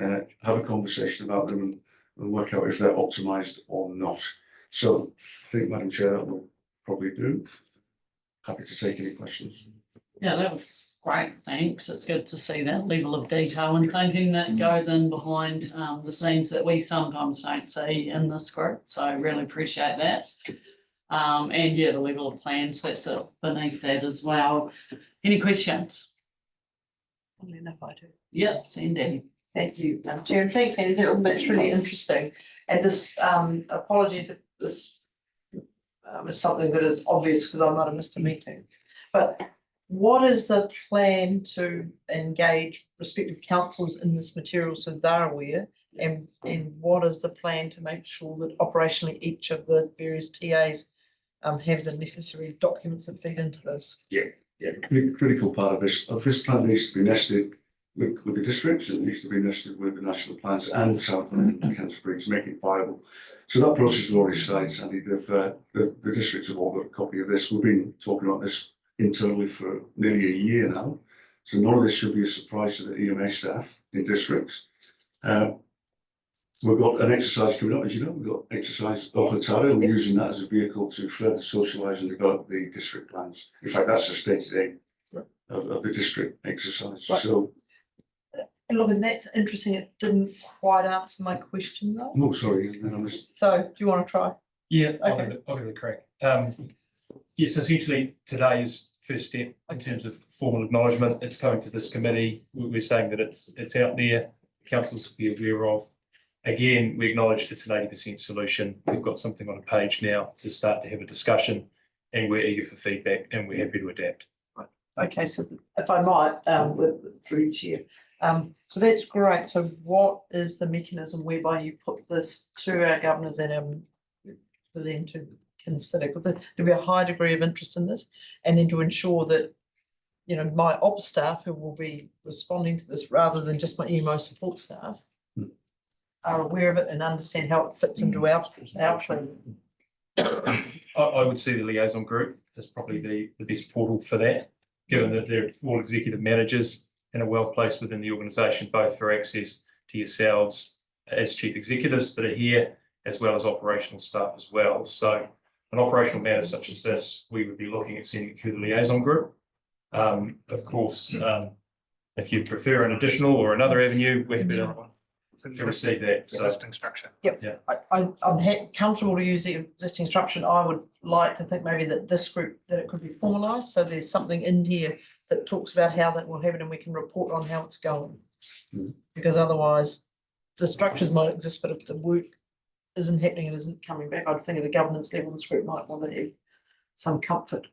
have a conversation about them and work out if they're optimised or not. So I think, Madam Chair, that will probably do. Happy to take any questions. Yeah, that was great, thanks. It's good to see that level of detail and thinking that goes in behind the scenes that we sometimes don't see in this group. So I really appreciate that. And yeah, the level of plans that's beneath that as well. Any questions? Only enough I do. Yep, Sandy. Thank you, Chair, and thanks, Andy. That's really interesting. And this, apologies if this is something that is obvious because I might have missed a meeting. But what is the plan to engage respective councils in this material so they're aware? And what is the plan to make sure that operationally each of the various TAs have the necessary documents that feed into this? Yeah, critical part of this. This plan needs to be nested with the districts. It needs to be nested with the national plans and South and Canterbury to make it viable. So that process is already started, Sandy. The districts have all got a copy of this. We've been talking about this internally for nearly a year now. So none of this should be a surprise to the EMA staff in districts. We've got an exercise coming up, as you know, we've got exercise Ohotaro. We're using that as a vehicle to further socialise and develop the district plans. In fact, that's the stated aim of the district exercise. Right. So, And look, and that's interesting. It didn't quite answer my question though. no, sorry, I missed. So do you want to try? Yeah, Okay. I'll give it a crack. Yes, essentially today's first step in terms of formal acknowledgement, it's coming to this committee. We're saying that it's out there, councils to be aware of. Again, we acknowledge it's an 80% solution. We've got something on a page now to start to have a discussion, and we're eager for feedback and we're happy to adapt. Okay, so if I might, through Chair. So that's great. So what is the mechanism whereby you put this to our governors and for them to consider? Because there'll be a high degree of interest in this, and then to ensure that, you know, my ops staff who will be responding to this rather than just my EMO support staff are aware of it and understand how it fits into our plan. I would see the liaison group as probably the best portal for that, given that they're all executive managers and are well placed within the organisation, both for access to yourselves as chief executives that are here, as well as operational staff as well. So an operational matter such as this, we would be looking at sending it through the liaison group. Of course, if you prefer an additional or another avenue, we're happy to receive that. So, Existing structure. Yep. Yeah. I'm comfortable to use the existing structure. I would like to think maybe that this group, that it could be formalised. So there's something in here that talks about how that will happen and we can report on how it's going. Mm. Because otherwise, the structures might exist, but if the work isn't happening and isn't coming back, I'd think at a governance level, the group might want to have some comfort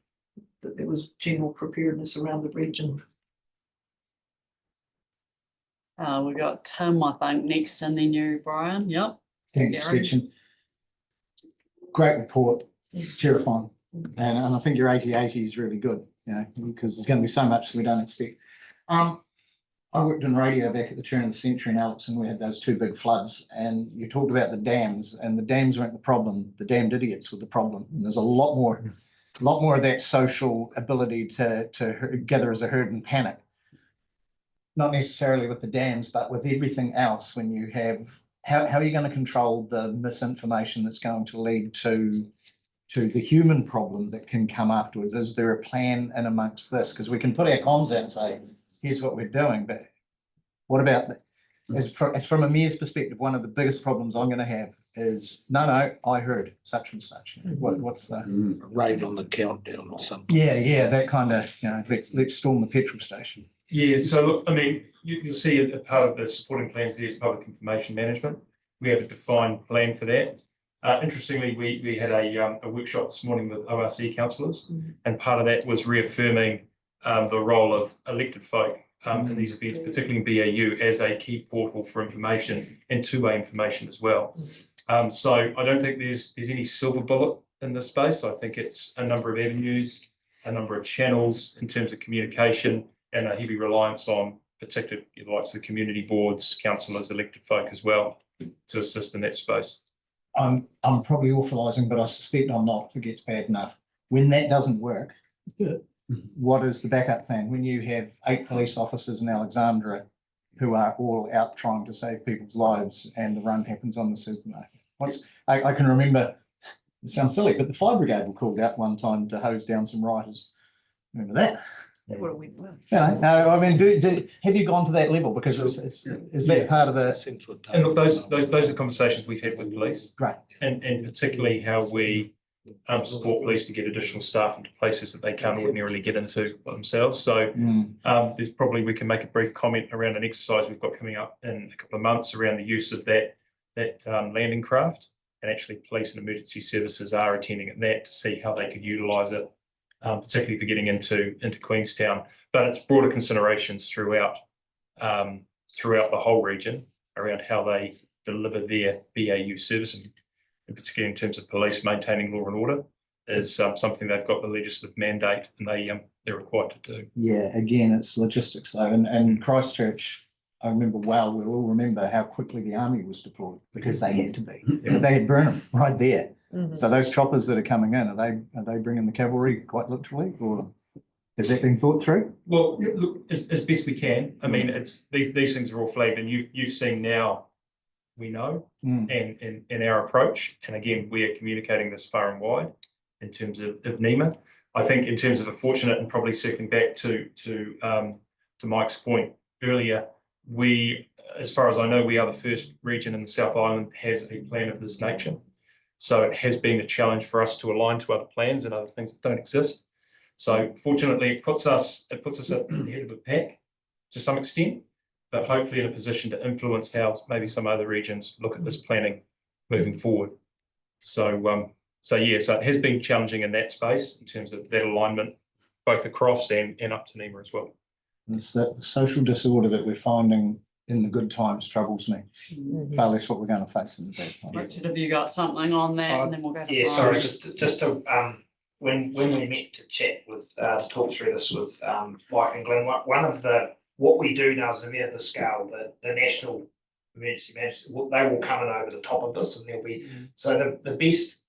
that there was general preparedness around the region. We got Tim, I think, next, and then you, Brian. Yep. Thanks, Gary. Gretchen. Great report, terrifying. And I think your 80/80 is really good, you know, because there's going to be so much that we don't expect. I worked in radio back at the turn of the century in Alex, and we had those two big floods, and you talked about the dams, and the dams weren't the problem. The damned idiots were the problem. And there's a lot more of that social ability to gather as a herd and panic. Not necessarily with the dams, but with everything else. When you have, how are you going to control the misinformation that's going to lead to the human problem that can come afterwards? Is there a plan in amongst this? Because we can put our comms out and say, here's what we're doing, but what about as from a mayor's perspective, one of the biggest problems I'm going to have is, no, I heard such and such. What's the Raid on the countdown or something. Yeah, that kind of, you know, let's storm the petrol station. Yeah, so look, I mean, you'll see as a part of the supporting plans, there's public information management. We have a defined plan for that. Interestingly, we had a workshop this morning with ORC councillors, and part of that was reaffirming the role of elected folk in these events, particularly in BAU, as a key portal for information and two-way information as well. So I don't think there's any silver bullet in this space. I think it's a number of avenues, a number of channels in terms of communication, and a heavy reliance on particularly the likes of the community boards, councillors, elected folk as well, to assist in that space. I'm probably authorising, but I suspect I'm not if it gets bad enough. When that doesn't work, what is the backup plan? When you have 8 police officers in Alexandra who are all out trying to save people's lives and the run happens on the supermarket? I can remember, it sounds silly, but the fire brigade were called out one time to hose down some rioters. Remember that? That would have went well. Yeah, no, I mean, have you gone to that level? Because is that part of the? And look, those are conversations we've had with police. Great. And particularly how we support police to get additional staff into places that they can't ordinarily get into by themselves. So there's probably, we can make a brief comment around an exercise we've got coming up in a couple of months around the use of that landing craft, and actually police and emergency services are attending at that to see how they could utilise it, particularly for getting into Queenstown. But it's broader considerations throughout the whole region around how they deliver their BAU service, and particularly in terms of police maintaining law and order, is something they've got the legislative mandate and they're required to do. Yeah, again, it's logistics though, and Christchurch, I remember well, we'll all remember how quickly the army was deployed because they had to be. But they had Burnham right there. So those choppers that are coming in, are they bringing the cavalry quite literally, or has that been thought through? Well, look, as best we can. I mean, it's these things are all flagged, and you've seen now. We know, and our approach, and again, we are communicating this far and wide in terms of NEMA. I think in terms of a fortunate, and probably circling back to Mike's point earlier, we, as far as I know, we are the first region in the South Island has a plan of this nature. So it has been a challenge for us to align to other plans and other things that don't exist. So fortunately, it puts us at the head of a pack to some extent, but hopefully in a position to influence how maybe some other regions look at this planning moving forward. So so it has been challenging in that space in terms of that alignment, both across and up to NEMA as well. It's the social disorder that we're finding in the good times troubles me. Far less what we're going to face in the bad times. Richard, have you got something on that? And then we'll go to Yeah, Brian. sorry, just to when we met to chat with to talk through this with Mike and Glenn, one of what we do now is a bit of the scale, the national emergency management, they will come in over the top of this, and there'll be so the best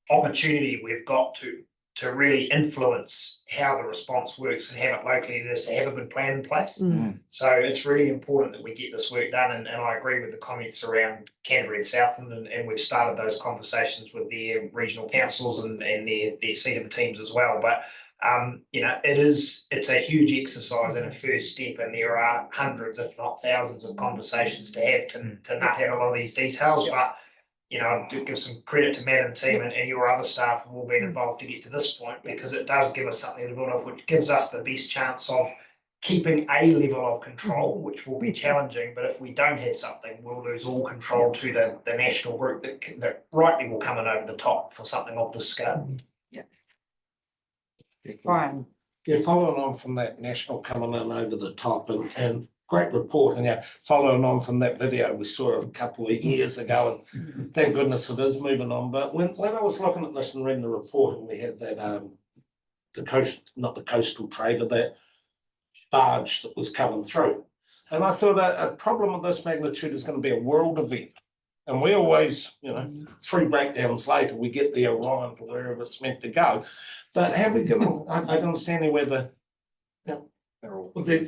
opportunity we've got to really influence how the response works and have it locally is to have a good plan in place. So it's really important that we get this work done, and I agree with the comments around Canterbury and Southland, and we've started those conversations with their regional councils and their CEDM teams as well. But you know, it's a huge exercise and a first step, and there are hundreds, if not thousands, of conversations to have to nut out a lot of these details. But you know, I do give some credit to Matt and team and your other staff have all been involved to get to this point, because it does give us something to build off, which gives us the best chance of keeping a level of control, which will be challenging. But if we don't have something, we'll lose all control to the national group that rightly will come in over the top for something of this scale. Brian. Yeah, following on from that national coming in over the top and great report, and yeah, following on from that video we saw a couple of years ago, and thank goodness it is moving on. But when I was looking at this and reading the report, and we had that not the coastal trader, that barge that was coming through, and I thought a problem of this magnitude is going to be a world event. And we always, you know, 3 breakdowns later, we get the Orion to wherever it's meant to go. But have we given, I don't understand where the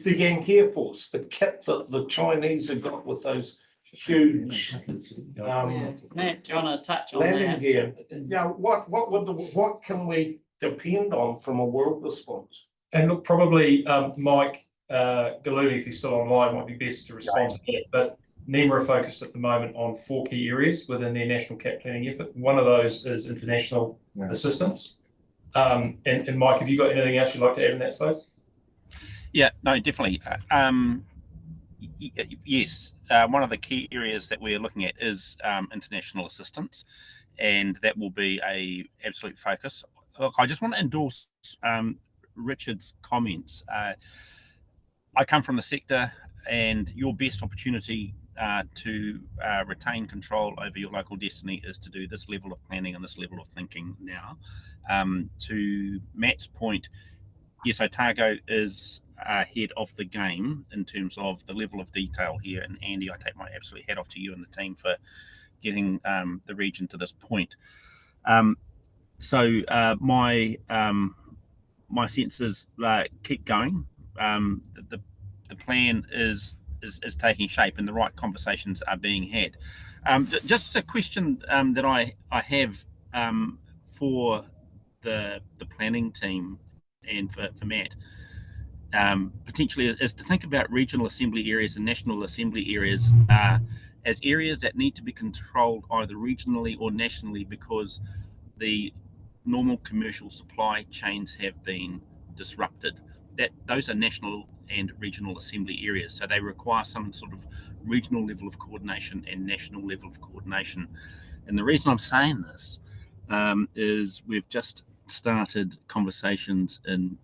Yankee Air Force, the kit that the Chinese have got with those huge Matt, do you want to touch on landing that? gear. Yeah, what can we depend on from a world response? And look, probably Mike Galuli, if he's still online, might be best to respond to that. But NEMA are focused at the moment on 4 key areas within their national CAP planning effort. One of those is international assistance. And Mike, have you got anything else you'd like to add in that space? Yeah, no, definitely. Yes, one of the key areas that we're looking at is international assistance, and that will be a absolute focus. Look, I just want to endorse Richard's comments. I come from the sector, and your best opportunity to retain control over your local destiny is to do this level of planning and this level of thinking now. To Matt's point, yes, Otago is ahead of the game in terms of the level of detail here. And Andy, I take my absolute hat off to you and the team for getting the region to this point. My sense is keep going. The plan is taking shape and the right conversations are being had. Just a question that I have for the planning team and for Matt, potentially is to think about regional assembly areas and national assembly areas as areas that need to be controlled either regionally or nationally, because the normal commercial supply chains have been disrupted. Those are national and regional assembly areas, so they require some sort of regional level of coordination and national level of coordination. And the reason I'm saying this is we've just started conversations in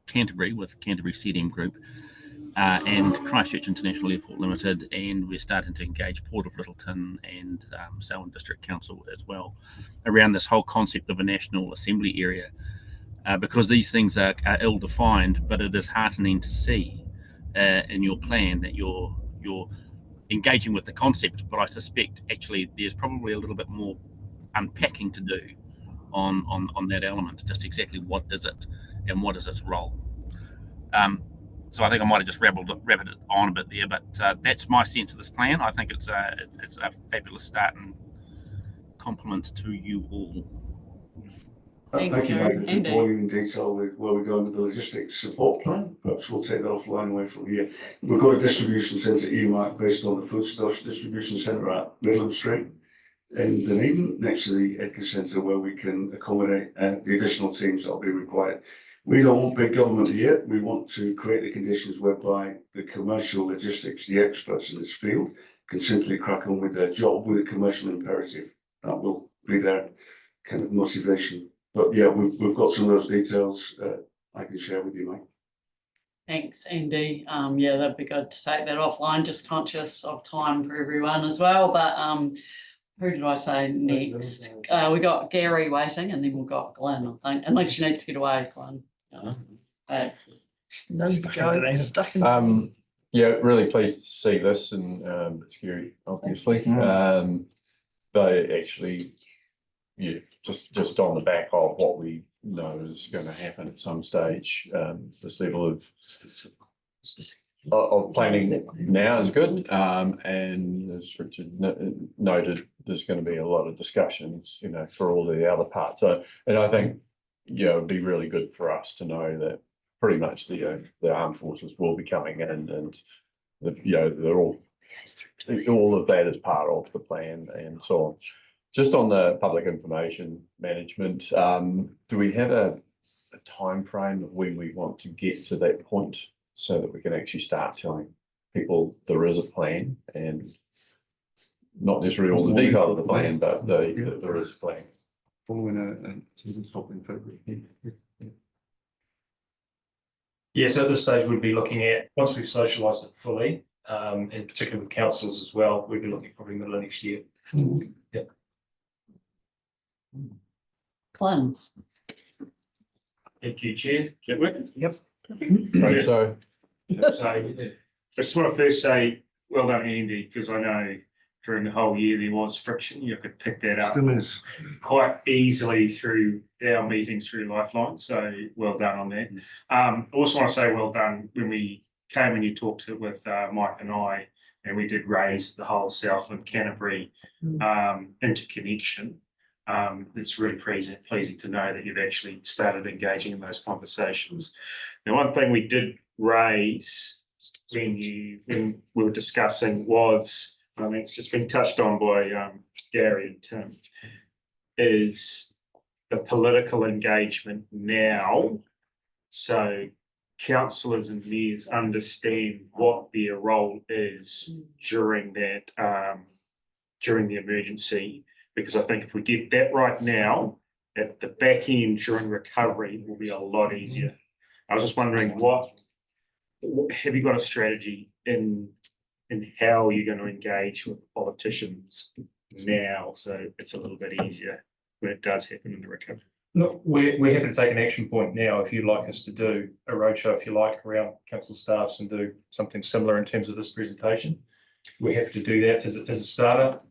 Canterbury with Canterbury CDM Group and Christchurch International Airport Limited, and we're starting to engage Port of Lyttelton and Selwyn District Council as well around this whole concept of a national assembly area. Because these things are ill-defined, but it is heartening to see in your plan that you're engaging with the concept. But I suspect actually there's probably a little bit more unpacking to do on that element. Just exactly what is it and what is its role. So I think I might have just rabbited it on a bit there, but that's my sense of this plan. I think it's a fabulous start, and compliments to you all. Thank you, Mike, for going in detail with where we're going with the logistics support plan. Perhaps we'll take that offline away from here. We've got a distribution centre earmarked based on the foodstuffs distribution centre at Midland Street in Dunedin, next to the Edgar Centre, where we can accommodate the additional teams that will be required. We don't want big government here. We want to create the conditions whereby the commercial logistics, the experts in this field, can simply crack on with their job with a commercial imperative. That will be their kind of motivation. But yeah, we've got some of those details I can share with you, Mike. Thanks, Andy. Yeah, that'd be good to take that offline, just conscious of time for everyone as well. But who did I say next? We got Gary waiting, and then we've got Glenn, I think, unless you need to get away, Glenn. No, go stuck in. Yeah, really pleased to see this, and it's scary, obviously. But actually, yeah, just on the back of what we know is going to happen at some stage, this level of planning now is good. And as Richard noted, there's going to be a lot of discussions, for all the other parts. So, and I think, it'd be really good for us to know that pretty much the armed forces will be coming in, and they're all of that is part of the plan and so on. Just on the public information management, do we have a timeframe of when we want to get to that point so that we can actually start telling people there is a plan and not necessarily all the detail of the plan, but there is a plan? Following a top in February. Yes, at this stage, we'd be looking at, once we've socialised it fully, and particularly with councils as well, we'd be looking at probably middle of next year. Yeah. Clem. Thank you, Chair. Chadwick. Yep. Right, so So I just want to first say, well done, Andy, because I know during the whole year there was friction. You could pick that up Still is. quite easily through our meetings through Lifeline. So well done on that. I also want to say well done when we came and you talked to with Mike and I, and we did raise the whole Southland Canterbury interconnection. It's really pleasing to know that you've actually started engaging in those conversations. The one thing we did raise when we were discussing was, it's just been touched on by Gary and Tim, is the political engagement now. So councillors and mayors understand what their role is during that during the emergency. Because I think if we get that right now, at the back end during recovery will be a lot easier. I was just wondering, what have you got a strategy in how you're going to engage with politicians now, so it's a little bit easier when it does happen in the recovery? Look, we're happy to take an action point now if you'd like us to do a roadshow, if you like, around council staffs and do something similar in terms of this presentation. We're happy to do that as a starter.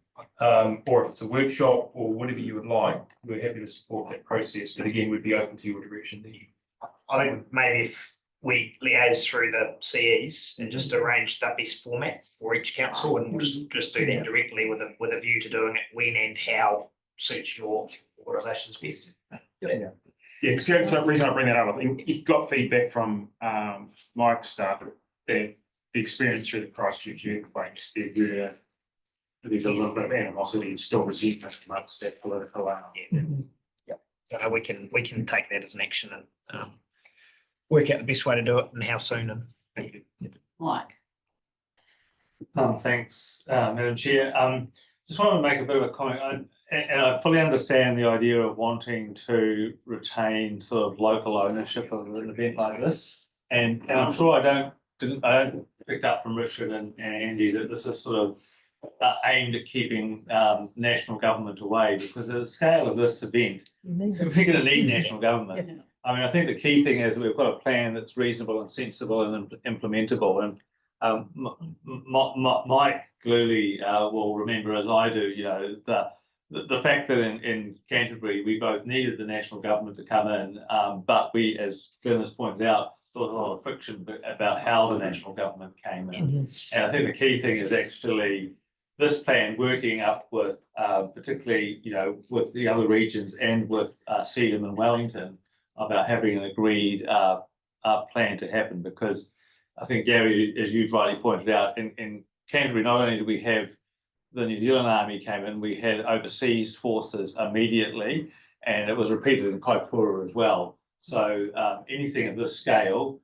Or if it's a workshop or whatever you would like, we're happy to support that process. But again, we'd be open to your direction there. I think maybe if we liaise through the CEs and just arrange the best format for each council, and we'll just do that directly with a view to doing it when and how suits your organisation's best. Yeah, because the reason I bring that up, I think you got feedback from Mike's staff that the experience through the Christchurch earthquakes, there's a little bit of animosity and still resentment amongst that political So we can take that as an action and work out the best way to do it and how soon. And thank you. Mike. Thanks, Madam Chair. Just wanted to make a bit of a comment, and I fully understand the idea of wanting to retain sort of local ownership of an event like this. And I'm sure I don't pick up from Richard and Andy that this is sort of aimed at keeping national government away, because at the scale of this event, we're going to need national government. I mean, I think the key thing is we've got a plan that's reasonable and sensible and implementable. And Mike Gluley will remember, as I do, the fact that in Canterbury we both needed the national government to come in, but we, as Glenn has pointed out, saw a lot of friction about how the national government came in. And I think the key thing is actually this plan working up with, particularly, with the other regions and with Seedham and Wellington, about having an agreed plan to happen. Because I think, Gary, as you rightly pointed out, in Canterbury, not only do we have the New Zealand Army came in, we had overseas forces immediately, and it was repeated in Kaikoura as well. So anything of this scale,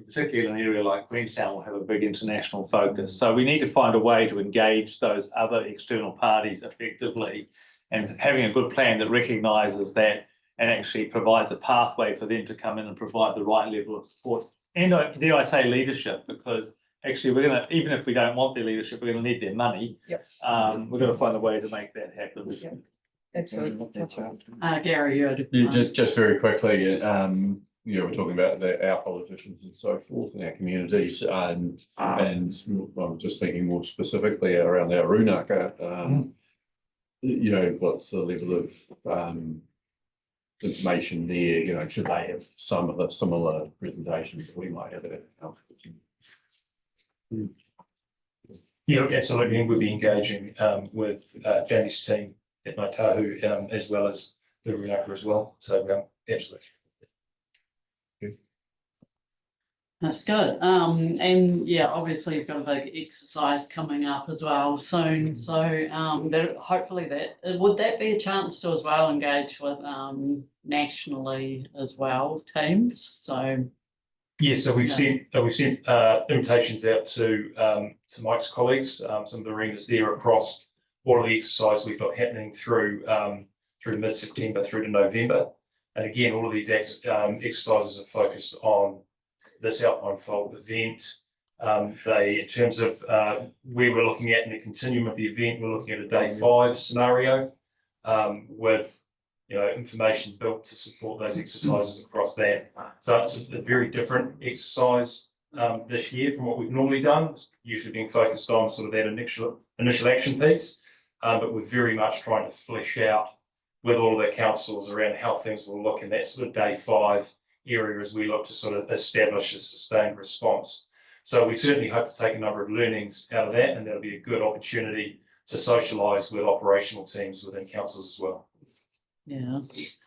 particularly in an area like Queenstown, will have a big international focus. So we need to find a way to engage those other external parties effectively, and having a good plan that recognises that and actually provides a pathway for them to come in and provide the right level of support. And dare I say leadership, because actually we're going to, even if we don't want their leadership, we're going to need their money. Yep. We're going to find a way to make that happen. Yep. Absolutely. That's right. Gary, you had just very quickly, we're talking about our politicians and so forth in our communities, and I'm just thinking more specifically around our runaka. What's the level of information there? Should they have some of the similar presentations that we might have at our Yeah, absolutely. And we'll be engaging with Jamie's team at Ngāi Tahu, as well as the Runaka as well. So absolutely. That's good. And yeah, obviously you've got a big exercise coming up as well soon. So that hopefully would that be a chance to as well engage with nationally as well teams. So Yeah, so we've Yeah. sent invitations out to Mike's colleagues, some of the arenas there across all of the exercise we've got happening through mid-September through to November. And again, all of these exercises are focused on this Alpine Fold event. In terms of where we're looking at in the continuum of the event, we're looking at a day 5 scenario with information built to support those exercises across that. So it's a very different exercise this year from what we've normally done. It's usually being focused on sort of that initial action piece, but we're very much trying to flesh out with all the councils around how things will look in that sort of day 5 area as we look to sort of establish a sustained response. So we certainly hope to take a number of learnings out of that, and that'll be a good opportunity to socialise with operational teams within councils as well. yeah,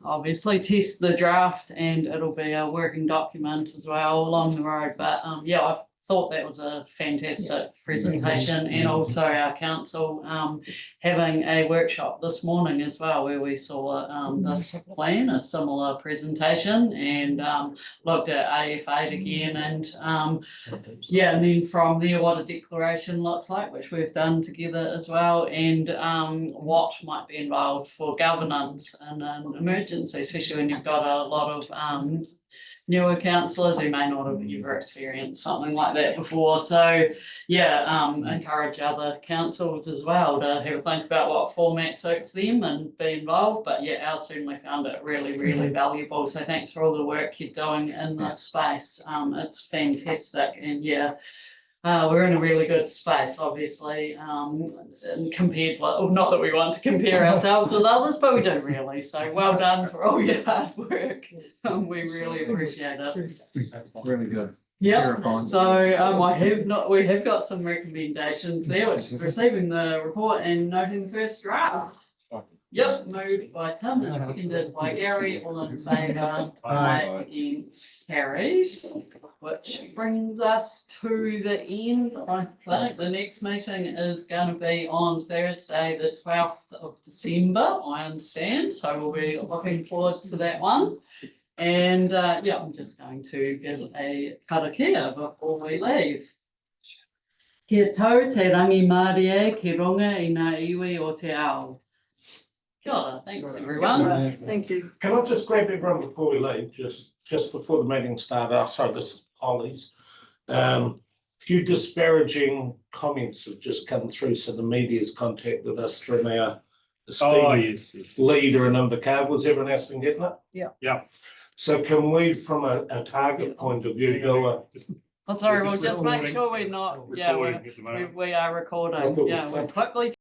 obviously test the draft and it'll be a working document as well along the road. But yeah, I thought that was a fantastic presentation, and also our council having a workshop this morning as well where we saw this plan, a similar presentation, and looked at AF8 again, and yeah, and then from there what a declaration looks like, which we've done together as well, and what might be involved for governance in an emergency, especially when you've got a lot of newer councillors who may not have ever experienced something like that before. So yeah, encourage other councils as well to have a think about what format suits them and be involved. But yeah, I certainly found it really, really valuable. So thanks for all the work you're doing in this space. It's fantastic, and yeah, we're in a really good space, obviously, and compared, well, not that we want to compare ourselves with others, but we do really. So well done for all your hard work. We really appreciate it. Really good. Yeah, Terrifying. so we have got some recommendations there, which is receiving the report and noting the first draft. Yep, moved by Tim and seconded by Gary, all in favour, aye, against carried. Which brings us to the end. I think the next meeting is going to be on Thursday, the 12th of December, I understand, so we'll be looking forward to that one. And yeah, I'm just going to give a karakia before we leave. Kia tau te rangi Mārie ki runga i ngā iwi o te ao. Kia ora, thanks everyone. Thank you. Can I just grab everyone before we leave, just before the meeting started? Sorry, this is Ollie's. Few disparaging comments have just come through, so the media's contacted us from our esteemed yes. leader in Invercargill. Was everyone else been getting it? Yeah. Yeah. So can we, from a target point of view, go Oh, sorry, We're we'll just just make recording. sure we're not, yeah, Recording at the moment. we are recording, I thought we yeah, were we'll safe. quickly